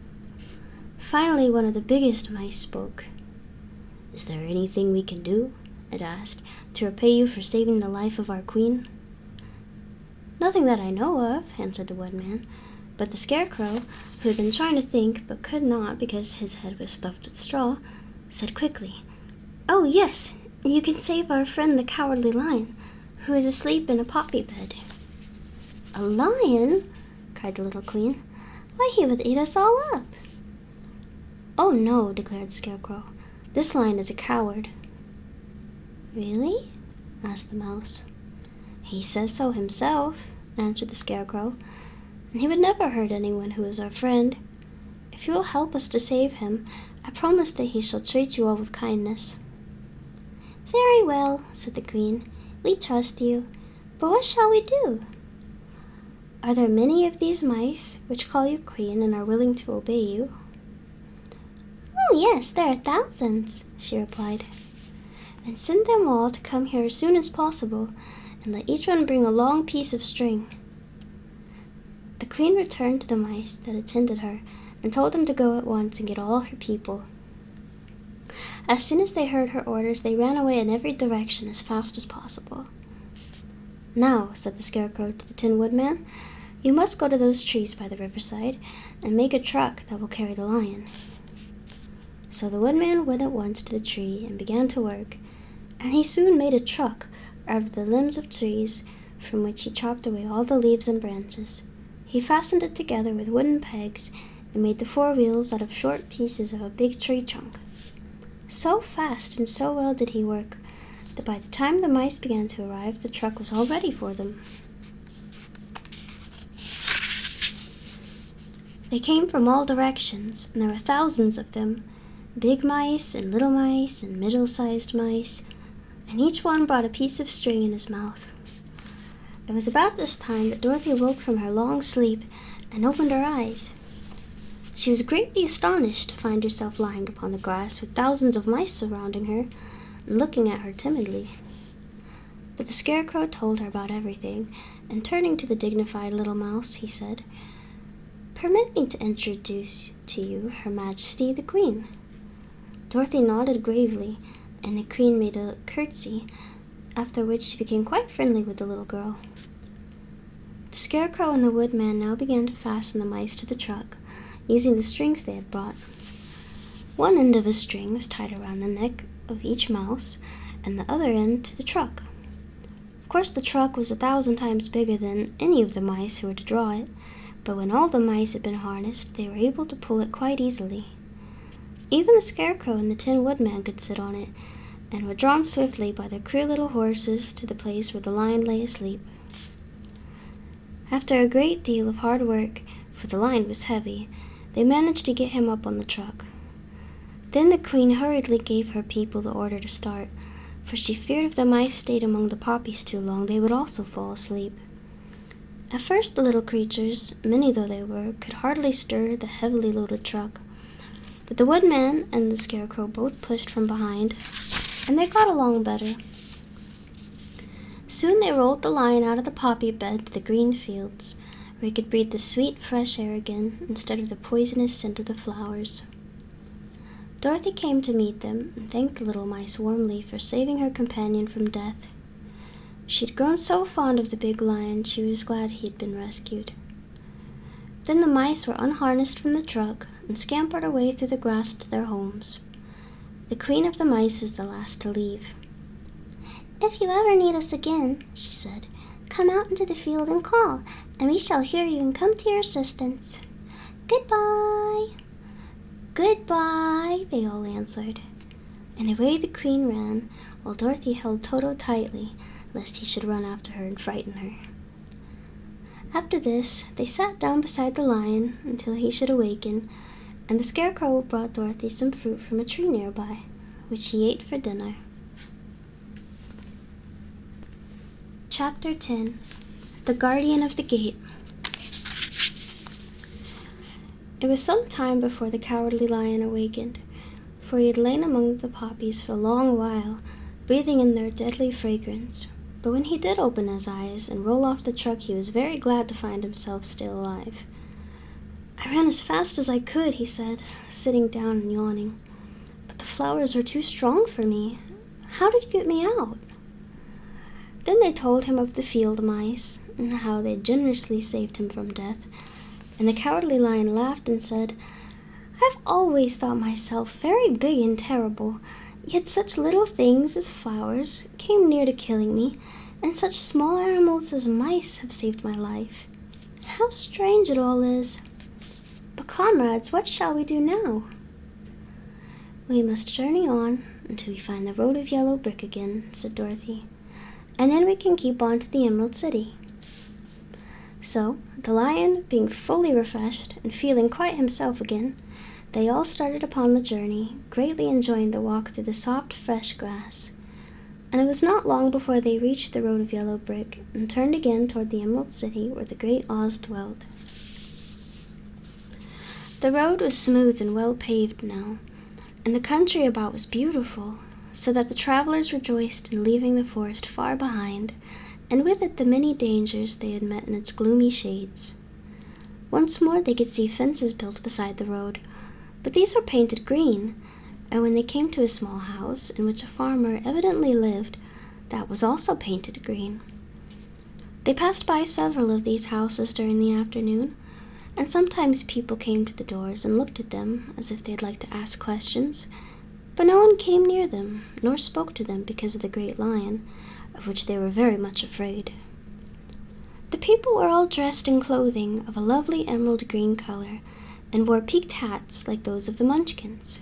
Finally one of the biggest mice spoke. "Is there anything we can do," it asked, "to repay you for saving the life of our queen?" "Nothing that I know of," answered the Woodman, but the Scarecrow, who had been trying to think but could not because his head was stuffed with straw, said quickly, "Oh yes, you can save our friend the Cowardly Lion, who is asleep in a poppy bed." "A lion?" cried the little queen. "Why, he would eat us all up." "Oh no," declared the Scarecrow. "This lion is a coward." "Really?" asked the mouse. "He says so himself," answered the Scarecrow, "and he would never hurt anyone who is our friend. If you will help us to save him, I promise that he shall treat you all with kindness." "Very well," said the Queen. "We trust you. But what shall we do?" "Are there many of these mice which call you Queen and are willing to obey you?" "Oh yes, there are thousands," she replied. "And send them all to come here as soon as possible, and let each one bring a long piece of string." The Queen returned to the mice that attended her and told them to go at once and get all her people. As soon as they heard her orders, they ran away in every direction as fast as possible. "Now," said the Scarecrow to the Tin Woodman, "you must go to those trees by the riverside and make a truck that will carry the lion." So the Woodman went at once to the tree and began to work, and he soon made a truck out of the limbs of trees, from which he chopped away all the leaves and branches. He fastened it together with wooden pegs and made the four wheels out of short pieces of a big tree trunk. So fast and so well did he work that by the time the mice began to arrive, the truck was all ready for them. They came from all directions, and there were thousands of them, big mice and little mice and middle-sized mice, and each one brought a piece of string in his mouth. It was about this time that Dorothy woke from her long sleep and opened her eyes. She was greatly astonished to find herself lying upon the grass with thousands of mice surrounding her and looking at her timidly. But the Scarecrow told her about everything, and turning to the dignified little mouse, he said, "Permit me to introduce to you Her Majesty the Queen." Dorothy nodded gravely, and the Queen made a curtsy, after which she became quite friendly with the little girl. The Scarecrow and the Woodman now began to fasten the mice to the truck, using the strings they had brought. One end of a string was tied around the neck of each mouse, and the other end to the truck. Of course, the truck was 1,000 times bigger than any of the mice who were to draw it, but when all the mice had been harnessed, they were able to pull it quite easily. Even the Scarecrow and the Tin Woodman could sit on it, and were drawn swiftly by their queer little horses to the place where the lion lay asleep. After a great deal of hard work, for the lion was heavy, they managed to get him up on the truck. Then the Queen hurriedly gave her people the order to start, for she feared if the mice stayed among the poppies too long, they would also fall asleep. At first the little creatures, many though they were, could hardly stir the heavily loaded truck, but the Woodman and the Scarecrow both pushed from behind, and they got along better. Soon they rolled the lion out of the poppy bed to the green fields, where he could breathe the sweet, fresh air again instead of the poisonous scent of the flowers. Dorothy came to meet them and thanked the little mice warmly for saving her companion from death. She had grown so fond of the big lion she was glad he had been rescued. Then the mice were unharnessed from the truck and scampered away through the grass to their homes. The queen of the mice was the last to leave. "If you ever need us again," she said, "come out into the field and call, and we shall hear you and come to your assistance. Goodbye." "Goodbye," they all answered. And away the queen ran, while Dorothy held Toto tightly, lest he should run after her and frighten her. After this, they sat down beside the lion until he should awaken, and the Scarecrow brought Dorothy some fruit from a tree nearby, which she ate for dinner. Chapter 10. The Guardian of the Gate. It was some time before the Cowardly Lion awakened, for he had lain among the poppies for a long while, breathing in their deadly fragrance. But when he did open his eyes and roll off the truck, he was very glad to find himself still alive. "I ran as fast as I could," he said, sitting down and yawning. "But the flowers were too strong for me. How did you get me out?" Then they told him of the field mice, and how they had generously saved him from death, and the Cowardly Lion laughed and said, "I've always thought myself very big and terrible, yet such little things as flowers came near to killing me, and such small animals as mice have saved my life. How strange it all is! But comrades, what shall we do now?" "We must journey on until we find the road of yellow brick again," said Dorothy, "and then we can keep on to the Emerald City." So, the lion being fully refreshed and feeling quite himself again, they all started upon the journey, greatly enjoying the walk through the soft, fresh grass. And it was not long before they reached the road of yellow brick and turned again toward the Emerald City where the great Oz dwelled. The road was smooth and well paved now, and the country about was beautiful, so that the travelers rejoiced in leaving the forest far behind, and with it the many dangers they had met in its gloomy shades. Once more they could see fences built beside the road, but these were painted green, and when they came to a small house in which a farmer evidently lived, that was also painted green. They passed by several of these houses during the afternoon, and sometimes people came to the doors and looked at them as if they'd like to ask questions, but no one came near them, nor spoke to them because of the great lion, of which they were very much afraid. The people were all dressed in clothing of a lovely emerald green color, and wore peaked hats like those of the Munchkins.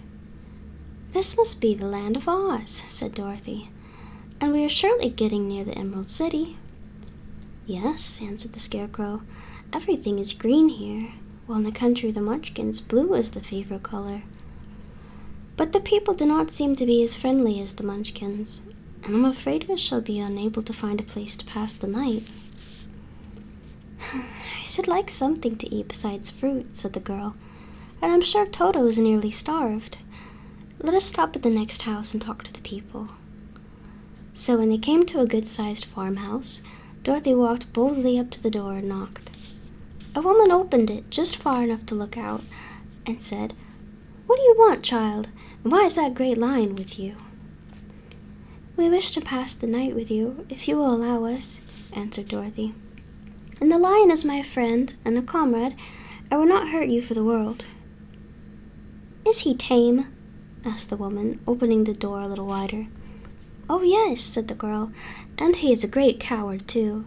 "This must be the land of Oz," said Dorothy, "and we are surely getting near the Emerald City." "Yes," answered the Scarecrow, "everything is green here, while in the country of the Munchkins blue is the favorite color. But the people do not seem to be as friendly as the Munchkins, and I'm afraid we shall be unable to find a place to pass the night." "I should like something to eat besides fruit," said the girl, "and I'm sure Toto is nearly starved. Let us stop at the next house and talk to the people." So when they came to a good-sized farmhouse, Dorothy walked boldly up to the door and knocked. A woman opened it just far enough to look out, and said, "What do you want, child, and why is that great lion with you?" "We wish to pass the night with you, if you will allow us," answered Dorothy. "And the lion is my friend and a comrade, and will not hurt you for the world." "Is he tame?" asked the woman, opening the door a little wider. "Oh, yes," said the girl, "and he is a great coward, too.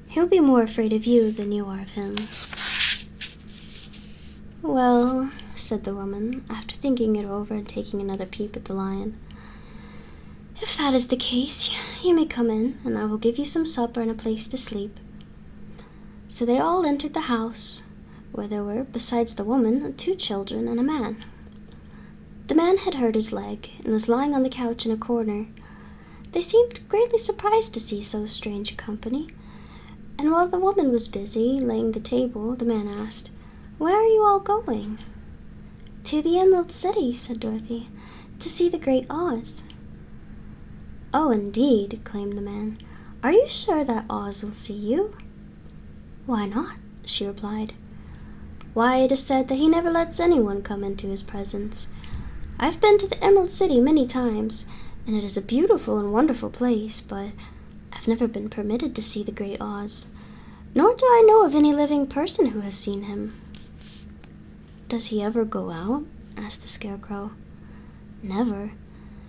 He'll be more afraid of you than you are of him." "Well," said the woman, after thinking it over and taking another peep at the lion, "if that is the case, you may come in, and I will give you some supper and a place to sleep." So they all entered the house, where there were, besides the woman, 2 children and a man. The man had hurt his leg, and was lying on the couch in a corner. They seemed greatly surprised to see so strange a company, and while the woman was busy laying the table, the man asked, "Where are you all going?" "To the Emerald City," said Dorothy, "to see the great Oz." "Oh, indeed," exclaimed the man. "Are you sure that Oz will see you?" "Why not?" she replied. "Why, it is said that he never lets anyone come into his presence. I've been to the Emerald City many times, and it is a beautiful and wonderful place, but I've never been permitted to see the great Oz, nor do I know of any living person who has seen him." "Does he ever go out?" asked the Scarecrow. "Never.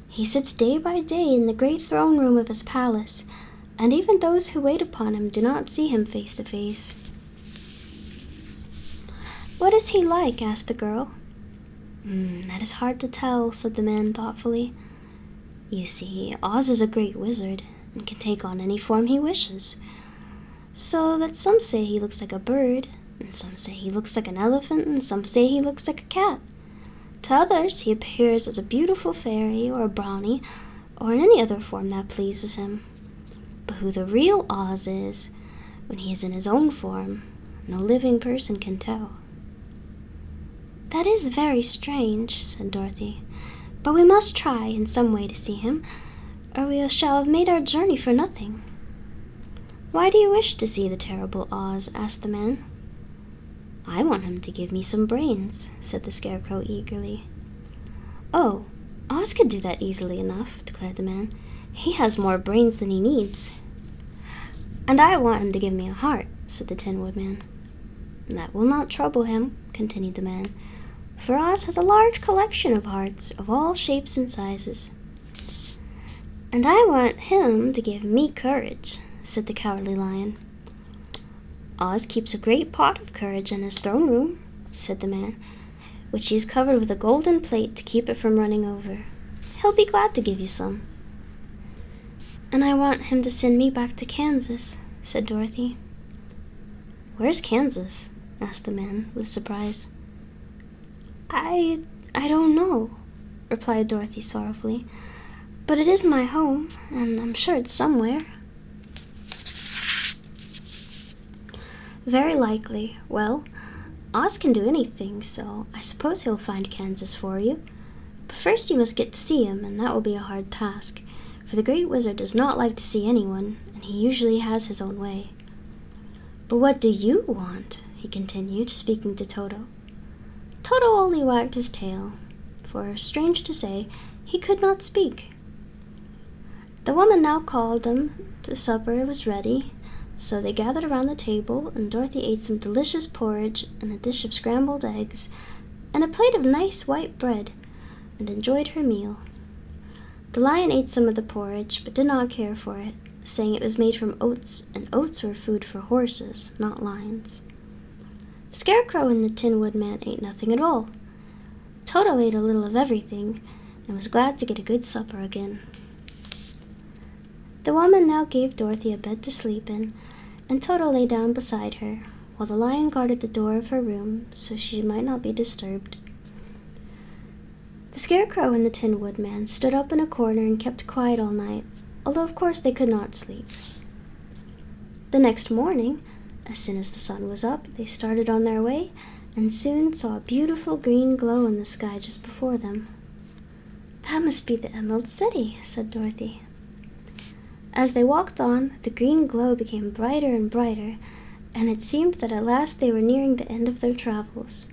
He sits day by day in the great throne room of his palace, and even those who wait upon him do not see him face to face." "What is he like?" asked the girl. "That is hard to tell," said the man thoughtfully. "You see, Oz is a great wizard and can take on any form he wishes. So that some say he looks like a bird, and some say he looks like an elephant, and some say he looks like a cat. To others he appears as a beautiful fairy or a brownie, or in any other form that pleases him. But who the real Oz is, when he is in his own form, no living person can tell." "That is very strange," said Dorothy. "But we must try in some way to see him, or we shall have made our journey for nothing." "Why do you wish to see the terrible Oz?" asked the man. "I want him to give me some brains," said the Scarecrow eagerly. "Oh, Oz could do that easily enough," declared the man. "He has more brains than he needs." "And I want him to give me a heart," said the Tin Woodman. "That will not trouble him," continued the man, "for Oz has a large collection of hearts of all shapes and sizes." "And I want him to give me courage," said the Cowardly Lion. "Oz keeps a great pot of courage in his throne room," said the man, "which he's covered with a golden plate to keep it from running over. He'll be glad to give you some." "And I want him to send me back to Kansas," said Dorothy. "Where's Kansas?" asked the man with surprise. I don't know," replied Dorothy sorrowfully, "but it is my home, and I'm sure it's somewhere." "Very likely. Well, Oz can do anything, so I suppose he'll find Kansas for you. But first you must get to see him, and that will be a hard task, for the Great Wizard does not like to see anyone, and he usually has his own way. But what do you want?" he continued, speaking to Toto. Toto only wagged his tail, for, strange to say, he could not speak. The woman now called them to supper. It was ready, so they gathered around the table, and Dorothy ate some delicious porridge and a dish of scrambled eggs and a plate of nice white bread, and enjoyed her meal. The lion ate some of the porridge, but did not care for it, saying it was made from oats, and oats were food for horses, not lions. The Scarecrow and the Tin Woodman ate nothing at all. Toto ate a little of everything, and was glad to get a good supper again. The woman now gave Dorothy a bed to sleep in, and Toto lay down beside her, while the lion guarded the door of her room so she might not be disturbed. The Scarecrow and the Tin Woodman stood up in a corner and kept quiet all night, although of course they could not sleep. The next morning, as soon as the sun was up, they started on their way, and soon saw a beautiful green glow in the sky just before them. "That must be the Emerald City," said Dorothy. As they walked on, the green glow became brighter and brighter, and it seemed that at last they were nearing the end of their travels.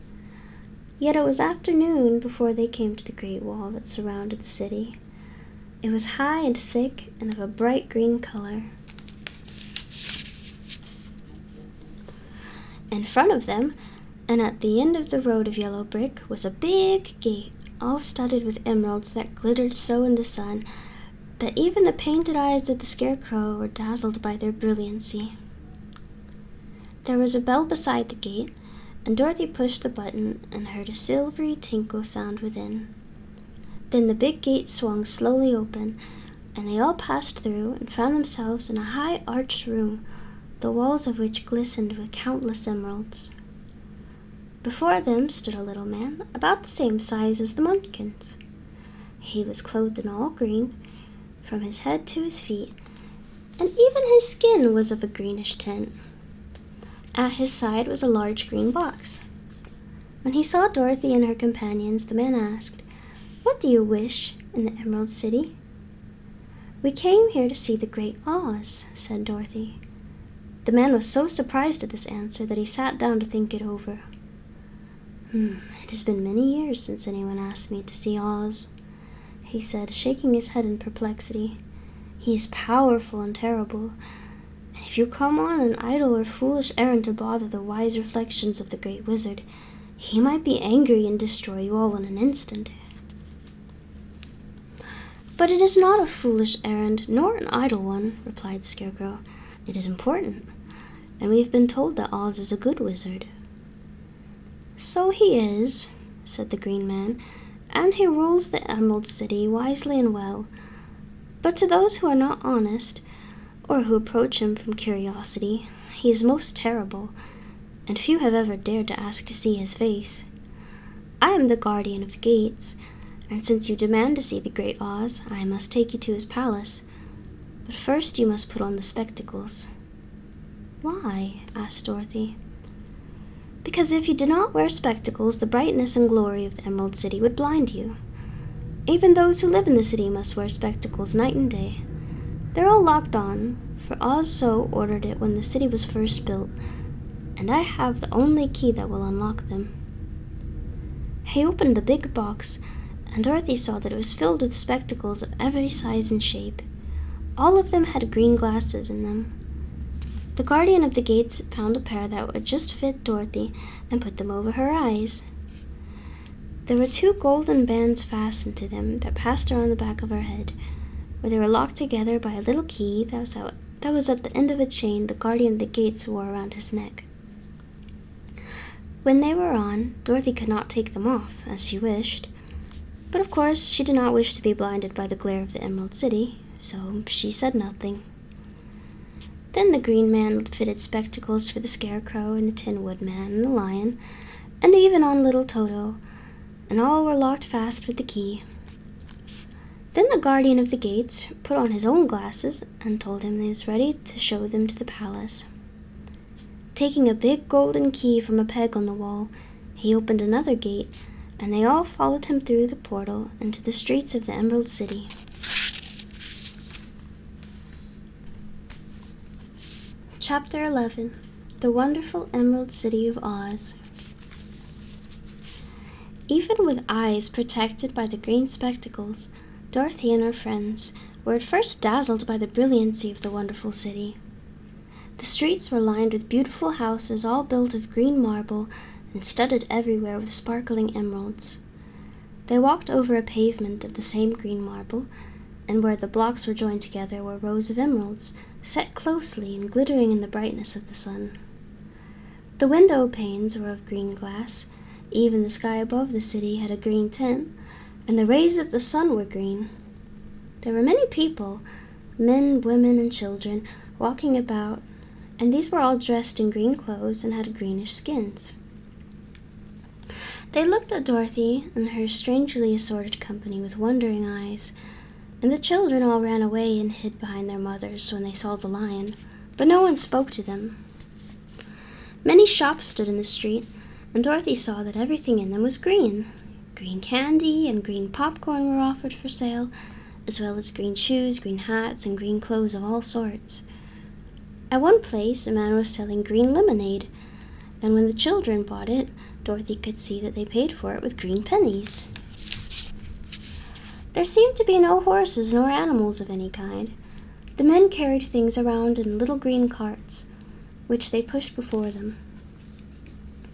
Yet it was afternoon before they came to the great wall that surrounded the city. It was high and thick and of a bright green color. In front of them, and at the end of the road of yellow brick, was a big gate, all studded with emeralds that glittered so in the sun that even the painted eyes of the Scarecrow were dazzled by their brilliancy. There was a bell beside the gate, and Dorothy pushed the button and heard a silvery tinkle sound within. Then the big gate swung slowly open, and they all passed through and found themselves in a high arched room, the walls of which glistened with countless emeralds. Before them stood a little man, about the same size as the Munchkins. He was clothed in all green, from his head to his feet, and even his skin was of a greenish tint. At his side was a large green box. When he saw Dorothy and her companions, the man asked, "What do you wish in the Emerald City?" "We came here to see the Great Oz," said Dorothy. The man was so surprised at this answer that he sat down to think it over. It has been many years since anyone asked me to see Oz," he said, shaking his head in perplexity. "He is powerful and terrible, and if you come on an idle or foolish errand to bother the wise reflections of the Great Wizard, He might be angry and destroy you all in an instant." "But it is not a foolish errand, nor an idle one," replied the Scarecrow. "It is important, and we have been told that Oz is a good wizard." "So he is," said the Green Man, "and he rules the Emerald City wisely and well. But to those who are not honest, or who approach him from curiosity, he is most terrible, and few have ever dared to ask to see his face. I am the guardian of the gates, and since you demand to see the Great Oz, I must take you to his palace. But first you must put on the spectacles." "Why?" asked Dorothy. "Because if you did not wear spectacles, the brightness and glory of the Emerald City would blind you. Even those who live in the city must wear spectacles night and day. They're all locked on, for Oz so ordered it when the city was first built, and I have the only key that will unlock them." He opened the big box, and Dorothy saw that it was filled with spectacles of every size and shape. All of them had green glasses in them. The guardian of the gates found a pair that would just fit Dorothy and put them over her eyes. There were 2 golden bands fastened to them that passed around the back of her head, where they were locked together by a little key that was at the end of a chain the guardian of the gates wore around his neck. When they were on, Dorothy could not take them off, as she wished. But of course she did not wish to be blinded by the glare of the Emerald City, so she said nothing. Then the Green Man fitted spectacles for the Scarecrow and the Tin Woodman and the Lion, and even on little Toto, and all were locked fast with the key. Then the guardian of the gates put on his own glasses and told him he was ready to show them to the palace. Taking a big golden key from a peg on the wall, he opened another gate, and they all followed him through the portal into the streets of the Emerald City. Chapter 11. The Wonderful Emerald City of Oz. Even with eyes protected by the green spectacles, Dorothy and her friends were at first dazzled by the brilliancy of the wonderful city. The streets were lined with beautiful houses all built of green marble and studded everywhere with sparkling emeralds. They walked over a pavement of the same green marble, and where the blocks were joined together were rows of emeralds, set closely and glittering in the brightness of the sun. The window panes were of green glass, even the sky above the city had a green tint, and the rays of the sun were green. There were many people, men, women, and children, walking about, and these were all dressed in green clothes and had greenish skins. They looked at Dorothy and her strangely assorted company with wondering eyes, and the children all ran away and hid behind their mothers when they saw the lion, but no one spoke to them. Many shops stood in the street, and Dorothy saw that everything in them was green. Green candy and green popcorn were offered for sale, as well as green shoes, green hats, and green clothes of all sorts. At one place, a man was selling green lemonade, and when the children bought it, Dorothy could see that they paid for it with green pennies. There seemed to be no horses nor animals of any kind. The men carried things around in little green carts, which they pushed before them.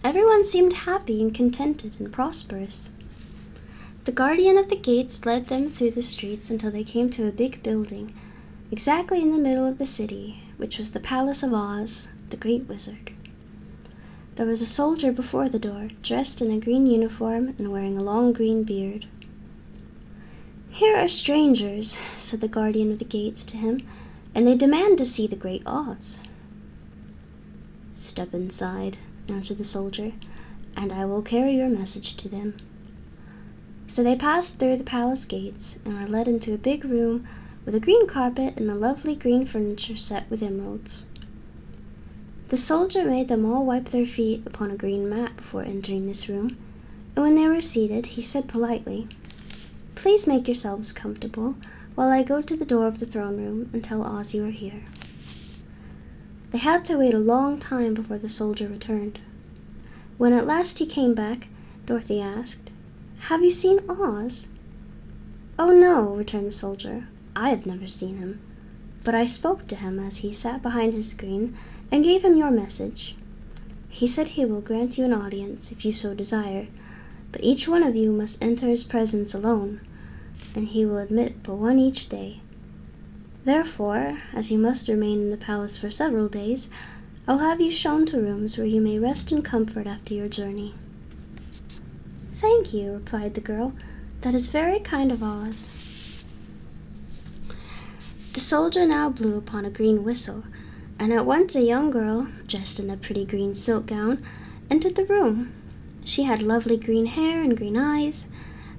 Everyone seemed happy and contented and prosperous. The guardian of the gates led them through the streets until they came to a big building, exactly in the middle of the city, which was the Palace of Oz, the Great Wizard. There was a soldier before the door, dressed in a green uniform and wearing a long green beard. "Here are strangers," said the guardian of the gates to him, "and they demand to see the Great Oz." "Step inside," answered the soldier, "and I will carry your message to them." So they passed through the palace gates and were led into a big room with a green carpet and a lovely green furniture set with emeralds. The soldier made them all wipe their feet upon a green mat before entering this room, and when they were seated, he said politely, "Please make yourselves comfortable while I go to the door of the throne room and tell Oz you are here." They had to wait a long time before the soldier returned. When at last he came back, Dorothy asked, "Have you seen Oz?" "Oh no," returned the soldier, "I have never seen him, but I spoke to him as he sat behind his screen and gave him your message. He said he will grant you an audience if you so desire, but each one of you must enter his presence alone, and he will admit but one each day. Therefore, as you must remain in the palace for several days, I'll have you shown to rooms where you may rest in comfort after your journey." "Thank you," replied the girl. "That is very kind of Oz." The soldier now blew upon a green whistle, and at once a young girl, dressed in a pretty green silk gown, entered the room. She had lovely green hair and green eyes,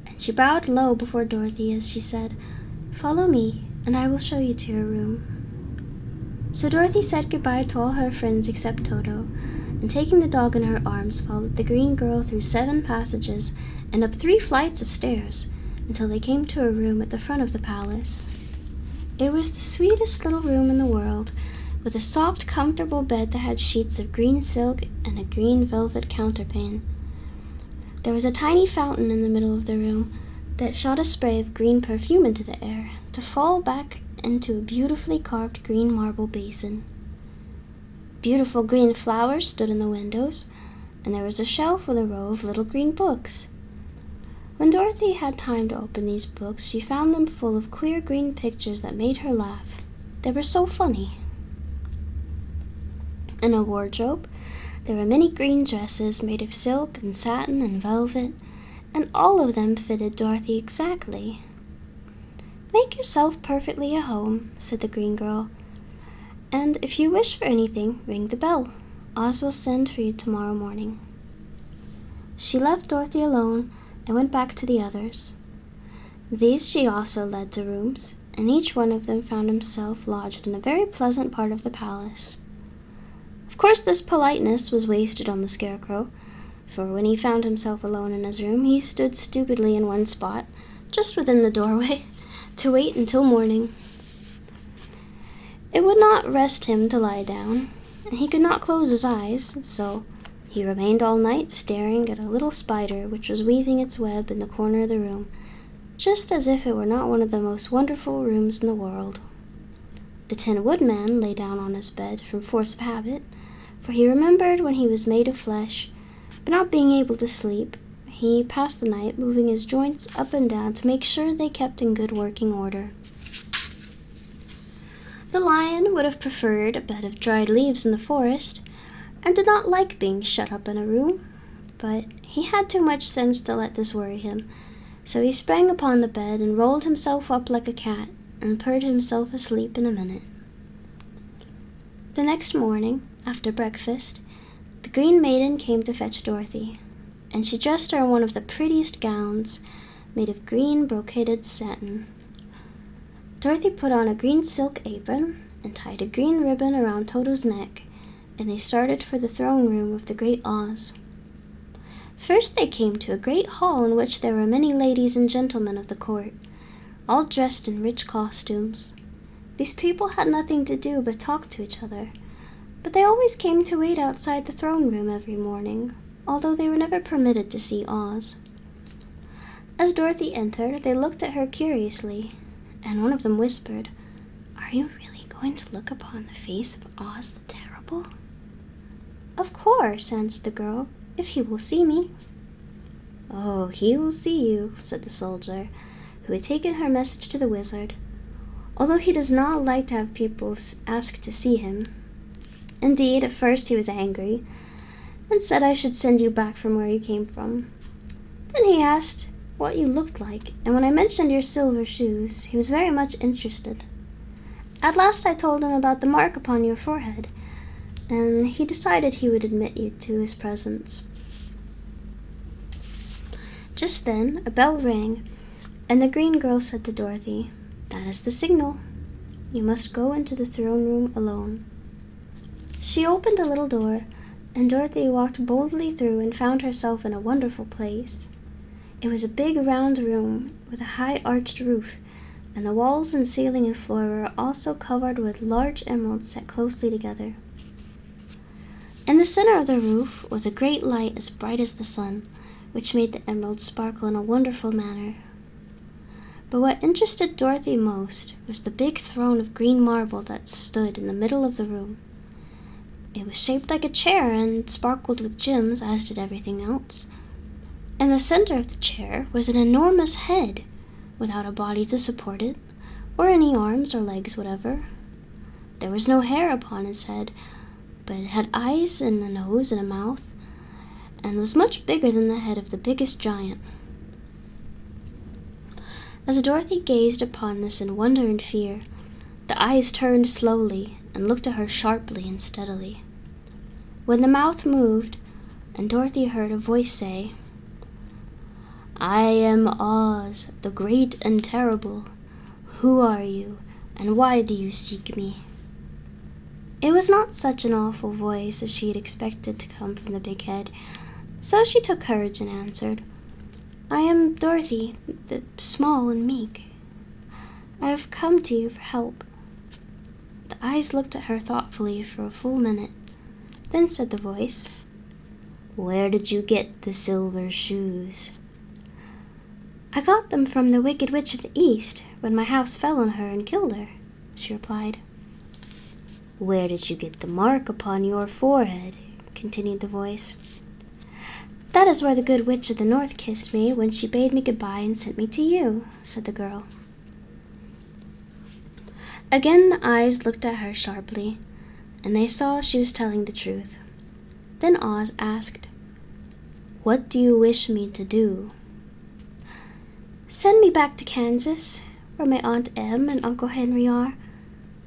and she bowed low before Dorothy as she said, "Follow me, and I will show you to your room." So Dorothy said goodbye to all her friends except Toto, and taking the dog in her arms, followed the green girl through 7 passages and up 3 flights of stairs until they came to a room at the front of the palace. It was the sweetest little room in the world, with a soft, comfortable bed that had sheets of green silk and a green velvet counterpane. There was a tiny fountain in the middle of the room that shot a spray of green perfume into the air to fall back into a beautifully carved green marble basin. Beautiful green flowers stood in the windows, and there was a shelf with a row of little green books. When Dorothy had time to open these books, she found them full of queer green pictures that made her laugh. They were so funny. In a wardrobe, there were many green dresses made of silk and satin and velvet, and all of them fitted Dorothy exactly. "Make yourself perfectly at home," said the green girl, "and if you wish for anything, ring the bell. Oz will send for you tomorrow morning." She left Dorothy alone and went back to the others. These she also led to rooms, and each one of them found himself lodged in a very pleasant part of the palace. Of course this politeness was wasted on the Scarecrow, for when he found himself alone in his room, he stood stupidly in one spot, just within the doorway, to wait until morning. It would not rest him to lie down, and he could not close his eyes, so he remained all night staring at a little spider which was weaving its web in the corner of the room, just as if it were not one of the most wonderful rooms in the world. The Tin Woodman lay down on his bed from force of habit, for he remembered when he was made of flesh, but not being able to sleep, he passed the night moving his joints up and down to make sure they kept in good working order. The Lion would have preferred a bed of dried leaves in the forest, and did not like being shut up in a room, but he had too much sense to let this worry him, so he sprang upon the bed and rolled himself up like a cat, and purred himself asleep in a minute. The next morning, after breakfast, the Green Maiden came to fetch Dorothy, and she dressed her in one of the prettiest gowns, made of green brocaded satin. Dorothy put on a green silk apron and tied a green ribbon around Toto's neck, and they started for the throne room of the Great Oz. First they came to a great hall in which there were many ladies and gentlemen of the court, all dressed in rich costumes. These people had nothing to do but talk to each other, but they always came to wait outside the throne room every morning, although they were never permitted to see Oz. As Dorothy entered, they looked at her curiously, and one of them whispered, "Are you really going to look upon the face of Oz the Terrible?" "Of course," answered the girl, "if he will see me." "Oh, he will see you," said the soldier, who had taken her message to the wizard, although he does not like to have people ask to see him. Indeed, at first he was angry, and said I should send you back from where you came from. Then he asked what you looked like, and when I mentioned your silver shoes, he was very much interested. At last I told him about the mark upon your forehead, and he decided he would admit you to his presence. Just then a bell rang, and the green girl said to Dorothy, "That is the signal. You must go into the throne room alone." She opened a little door, and Dorothy walked boldly through and found herself in a wonderful place. It was a big round room with a high arched roof, and the walls and ceiling and floor were also covered with large emeralds set closely together. In the center of the roof was a great light as bright as the sun, which made the emeralds sparkle in a wonderful manner. But what interested Dorothy most was the big throne of green marble that stood in the middle of the room. It was shaped like a chair and sparkled with gems, as did everything else. In the center of the chair was an enormous head, without a body to support it, or any arms or legs whatever. There was no hair upon his head, but it had eyes and a nose and a mouth, and was much bigger than the head of the biggest giant. As Dorothy gazed upon this in wonder and fear, the eyes turned slowly and looked at her sharply and steadily. When the mouth moved, and Dorothy heard a voice say, "I am Oz, the great and terrible. Who are you, and why do you seek me?" It was not such an awful voice as she had expected to come from the big head, so she took courage and answered, "I am Dorothy, the small and meek. I have come to you for help." The eyes looked at her thoughtfully for a full minute. Then said the voice, "Where did you get the silver shoes?" "I got them from the Wicked Witch of the East when my house fell on her and killed her," she replied. "Where did you get the mark upon your forehead?" continued the voice. "That is where the Good Witch of the North kissed me when she bade me goodbye and sent me to you," said the girl. Again the eyes looked at her sharply, and they saw she was telling the truth. Then Oz asked, "What do you wish me to do?" "Send me back to Kansas, where my Aunt Em and Uncle Henry are,"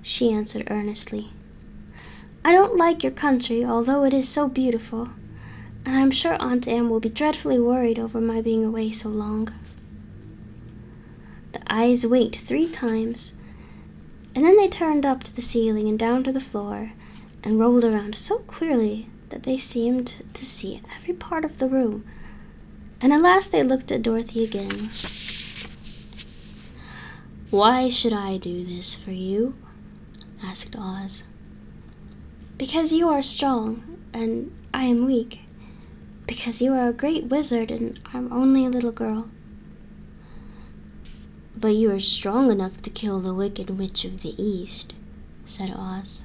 she answered earnestly. "I don't like your country, although it is so beautiful, and I'm sure Aunt Em will be dreadfully worried over my being away so long." The eyes winked 3 times, and then they turned up to the ceiling and down to the floor, and rolled around so queerly that they seemed to see every part of the room, and at last they looked at Dorothy again. "Why should I do this for you?" asked Oz. "Because you are strong, and I am weak. Because you are a great wizard, and I'm only a little girl." "But you are strong enough to kill the Wicked Witch of the East," said Oz.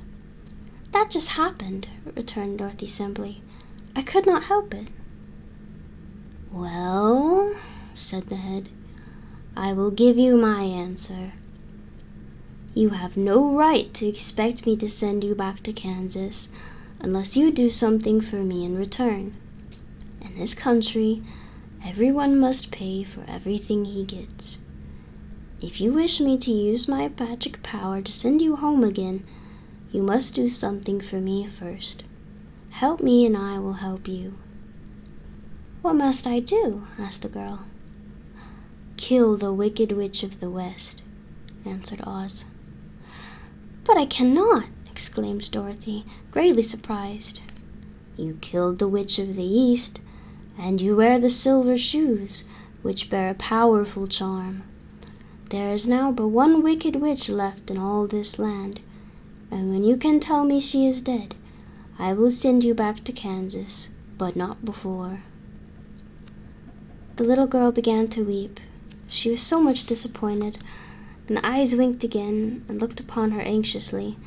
"That just happened," returned Dorothy simply. "I could not help it." "Well," said the head, "I will give you my answer. You have no right to expect me to send you back to Kansas unless you do something for me in return. In this country, everyone must pay for everything he gets. If you wish me to use my magic power to send you home again, you must do something for me first. Help me and I will help you." "What must I do?" asked the girl. "Kill the Wicked Witch of the West," answered Oz. "But I cannot!" exclaimed Dorothy, greatly surprised. "You killed the Witch of the East, and you wear the silver shoes, which bear a powerful charm. There is now but one wicked witch left in all this land, and when you can tell me she is dead, I will send you back to Kansas, but not before." The little girl began to weep. She was so much disappointed, and the eyes winked again and looked upon her anxiously,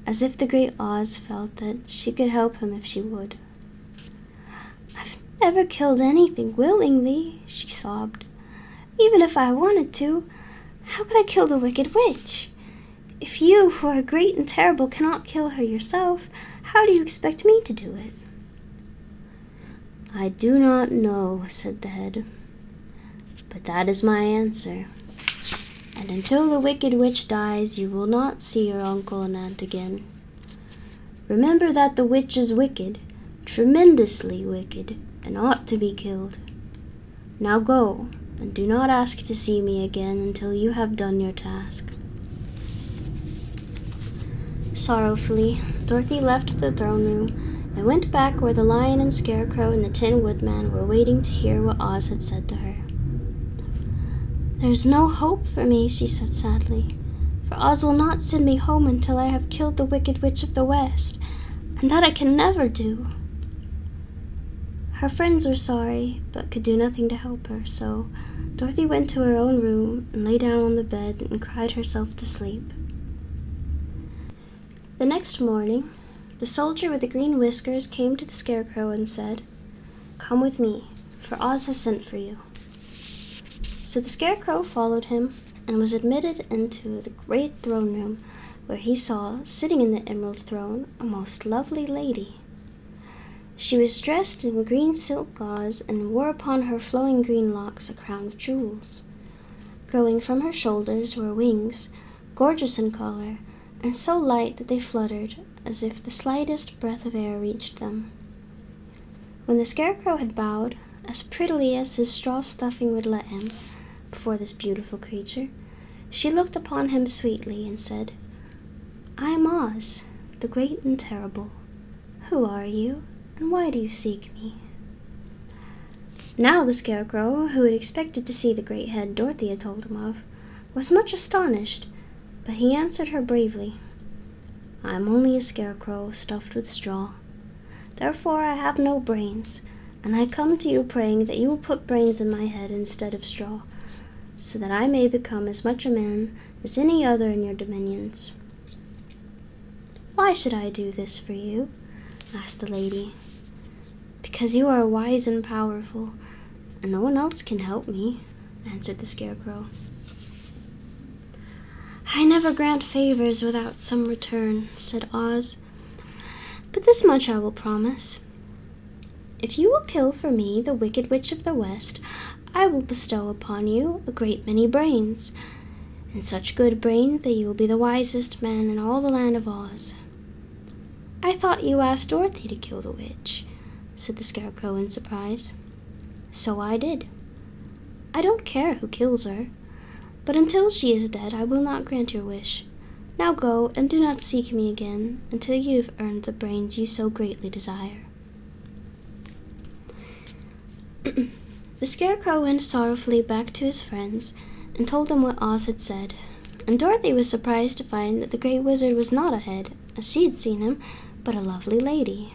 as if the great Oz felt that she could help him if she would. "I've never killed anything willingly," she sobbed. "Even if I wanted to, how could I kill the Wicked Witch? If you, who are great and terrible, cannot kill her yourself, how do you expect me to do it?" "I do not know," said the head, "but that is my answer. And until the Wicked Witch dies, you will not see your uncle and aunt again. Remember that the witch is wicked, tremendously wicked, and ought to be killed. Now go, and do not ask to see me again until you have done your task." Sorrowfully, Dorothy left the throne room and went back where the Lion and Scarecrow and the Tin Woodman were waiting to hear what Oz had said to her. "There's no hope for me," she said sadly, "for Oz will not send me home until I have killed the Wicked Witch of the West, and that I can never do." Her friends were sorry, but could do nothing to help her, so Dorothy went to her own room and lay down on the bed and cried herself to sleep. The next morning, the soldier with the green whiskers came to the Scarecrow and said, "Come with me, for Oz has sent for you." So the Scarecrow followed him and was admitted into the great throne room, where he saw, sitting in the emerald throne, a most lovely lady. She was dressed in green silk gauze and wore upon her flowing green locks a crown of jewels. Growing from her shoulders were wings, gorgeous in color, and so light that they fluttered as if the slightest breath of air reached them. When the Scarecrow had bowed, as prettily as his straw stuffing would let him, before this beautiful creature, she looked upon him sweetly and said, "I am Oz, the great and terrible. Who are you, and why do you seek me?" Now the Scarecrow, who had expected to see the great head Dorothy had told him of, was much astonished, but he answered her bravely, "I am only a scarecrow stuffed with straw. Therefore I have no brains, and I come to you praying that you will put brains in my head instead of straw, so that I may become as much a man as any other in your dominions." "Why should I do this for you?" asked the lady. "Because you are wise and powerful, and no one else can help me," answered the Scarecrow. "I never grant favors without some return," said Oz, "but this much I will promise. If you will kill for me the Wicked Witch of the West, I will bestow upon you a great many brains, and such good brains that you will be the wisest man in all the land of Oz." "I thought you asked Dorothy to kill the witch," said the Scarecrow in surprise. "So I did. I don't care who kills her, but until she is dead I will not grant your wish. Now go, and do not seek me again until you have earned the brains you so greatly desire." The Scarecrow went sorrowfully back to his friends and told them what Oz had said, and Dorothy was surprised to find that the Great Wizard was not a head, as she had seen him, but a lovely lady.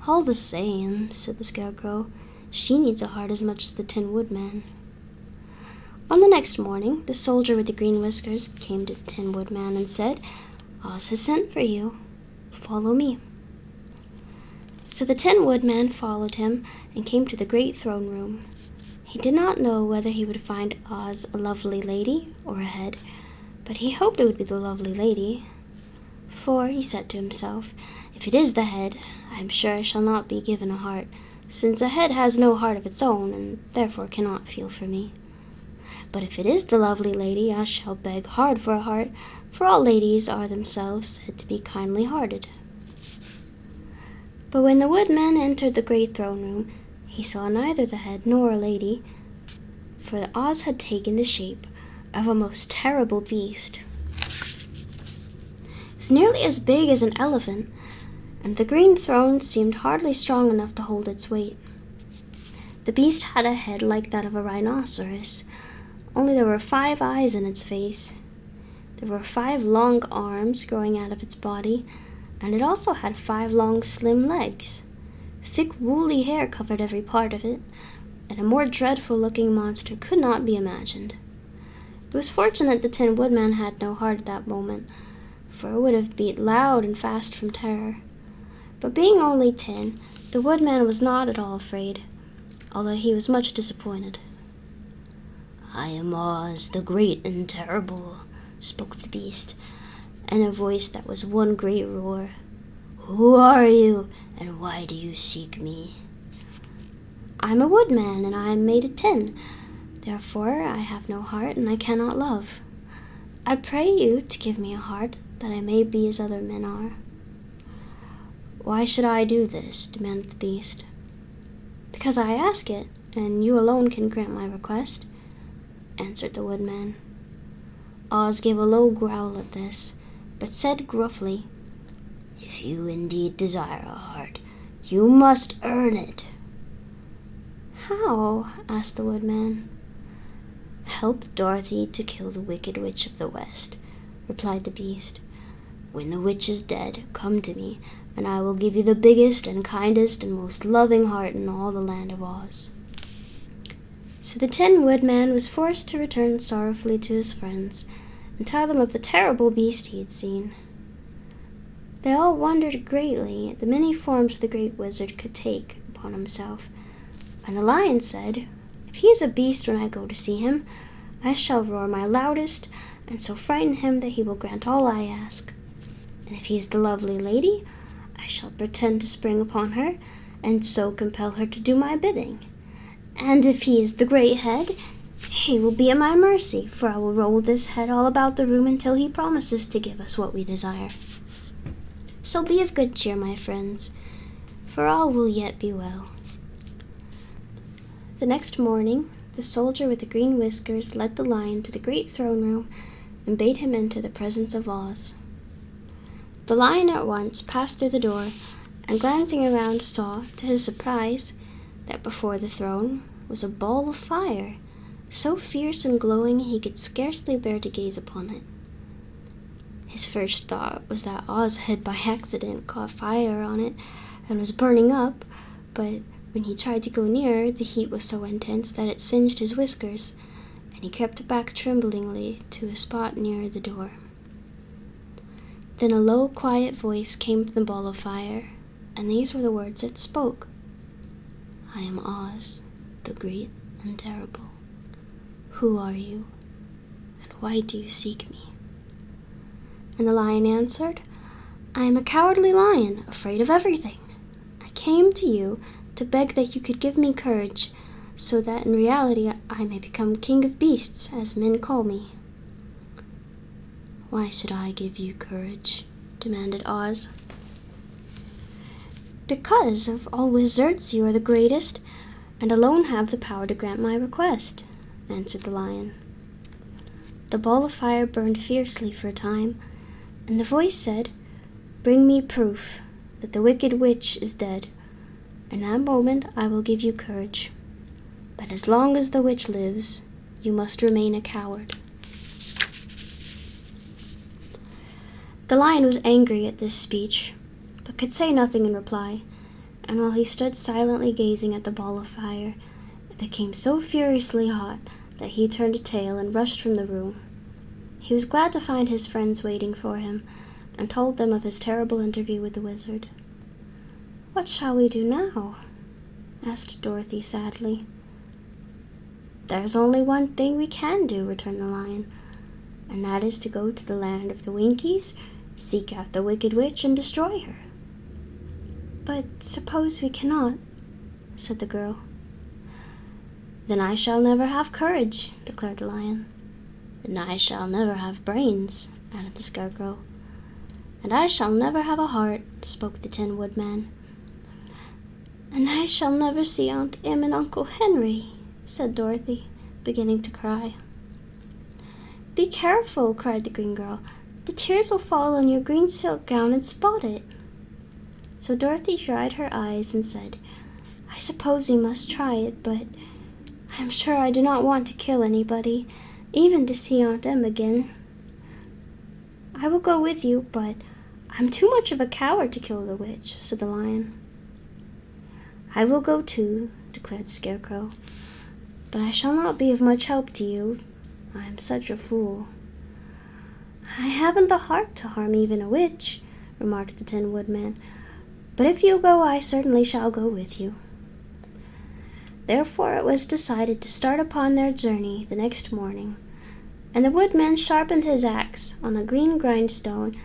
"All the same," said the Scarecrow, "she needs a heart as much as the Tin Woodman." On the next morning, the soldier with the green whiskers came to the Tin Woodman and said, "Oz has sent for you. Follow me." So the Tin Woodman followed him and came to the great throne room. He did not know whether he would find Oz a lovely lady or a head, but he hoped it would be the lovely lady. "For," he said to himself, "if it is the head, I am sure I shall not be given a heart, since a head has no heart of its own, and therefore cannot feel for me. But if it is the lovely lady, I shall beg hard for a heart, for all ladies are themselves said to be kindly-hearted." But when the Woodman entered the great throne room, he saw neither the head nor a lady, for Oz had taken the shape of a most terrible beast. It was nearly as big as an elephant, and the green throne seemed hardly strong enough to hold its weight. The beast had a head like that of a rhinoceros, only there were 5 eyes in its face. There were 5 long arms growing out of its body, and it also had 5 long slim legs. Thick woolly hair covered every part of it, and a more dreadful-looking monster could not be imagined. It was fortunate the Tin Woodman had no heart at that moment, for it would have beat loud and fast from terror. But being only tin, the Woodman was not at all afraid, although he was much disappointed. "I am Oz, the great and terrible," spoke the beast, in a voice that was one great roar. "Who are you, and why do you seek me?" "I am a woodman, and I am made of tin. Therefore I have no heart, and I cannot love. I pray you to give me a heart, that I may be as other men are." "Why should I do this?" demanded the beast. "Because I ask it, and you alone can grant my request," answered the Woodman. Oz gave a low growl at this, but said gruffly, "If you indeed desire a heart, you must earn it." "How?" asked the Woodman. "Help Dorothy to kill the Wicked Witch of the West," replied the beast. "When the witch is dead, come to me, and I will give you the biggest and kindest and most loving heart in all the land of Oz." So the Tin Woodman was forced to return sorrowfully to his friends and tell them of the terrible beast he had seen. They all wondered greatly at the many forms the great wizard could take upon himself. And the lion said, "If he is a beast when I go to see him, I shall roar my loudest, and so frighten him that he will grant all I ask. And if he is the lovely lady, I shall pretend to spring upon her, and so compel her to do my bidding. And if he is the great head, he will be at my mercy, for I will roll this head all about the room until he promises to give us what we desire. So be of good cheer, my friends, for all will yet be well." The next morning, the soldier with the green whiskers led the lion to the great throne room and bade him into the presence of Oz. The lion at once passed through the door, and glancing around saw, to his surprise, that before the throne was a ball of fire, so fierce and glowing he could scarcely bear to gaze upon it. His first thought was that Oz had by accident caught fire on it and was burning up, but when he tried to go nearer, the heat was so intense that it singed his whiskers, and he crept back tremblingly to a spot near the door. Then a low, quiet voice came from the ball of fire, and these were the words it spoke. "I am Oz, the great and terrible. Who are you, and why do you seek me?" And the lion answered, "I am a cowardly lion, afraid of everything. I came to you to beg that you could give me courage, so that in reality I may become king of beasts, as men call me." "Why should I give you courage?" demanded Oz. "Because of all wizards you are the greatest, and alone have the power to grant my request," answered the lion. The ball of fire burned fiercely for a time, and the voice said, "Bring me proof that the wicked witch is dead. In that moment I will give you courage. But as long as the witch lives, you must remain a coward." The lion was angry at this speech, but could say nothing in reply, and while he stood silently gazing at the ball of fire, it became so furiously hot that he turned tail and rushed from the room. He was glad to find his friends waiting for him, and told them of his terrible interview with the wizard. "What shall we do now?" asked Dorothy sadly. "There's only one thing we can do," returned the lion, "and that is to go to the land of the Winkies, seek out the wicked witch, and destroy her." "But suppose we cannot?" said the girl. "Then I shall never have courage," declared the lion. "Then I shall never have brains," added the Scarecrow. "And I shall never have a heart," spoke the Tin Woodman. "And I shall never see Aunt Em and Uncle Henry," said Dorothy, beginning to cry. "Be careful," cried the green girl. "The tears will fall on your green silk gown and spot it." So Dorothy dried her eyes and said, "I suppose we must try it, but I'm sure I do not want to kill anybody, even to see Aunt Em again." "I will go with you, but I'm too much of a coward to kill the witch," said the lion. "I will go too," declared the Scarecrow, "but I shall not be of much help to you. I am such a fool." "I haven't the heart to harm even a witch," remarked the Tin Woodman, "but if you go, I certainly shall go with you." Therefore it was decided to start upon their journey the next morning, and the Woodman sharpened his axe on a green grindstone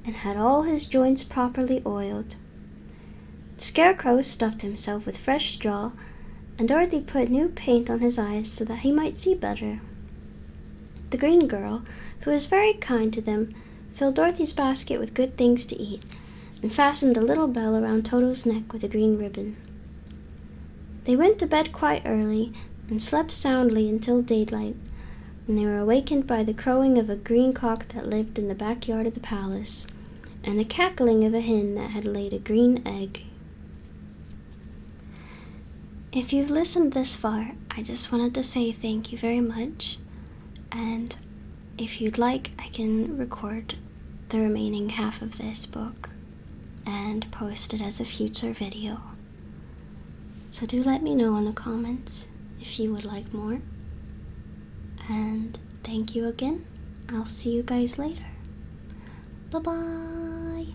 and had all his joints properly oiled. The Scarecrow stuffed himself with fresh straw, and Dorothy put new paint on his eyes so that he might see better. The green girl, who was very kind to them, filled Dorothy's basket with good things to eat, and fastened a little bell around Toto's neck with a green ribbon. They went to bed quite early, and slept soundly until daylight, when they were awakened by the crowing of a green cock that lived in the backyard of the palace, and the cackling of a hen that had laid a green egg. If you've listened this far, I just wanted to say thank you very much, and if you'd like, I can record the remaining half of this book and post it as a future video. So do let me know in the comments if you would like more. And thank you again. I'll see you guys later. Bye-bye.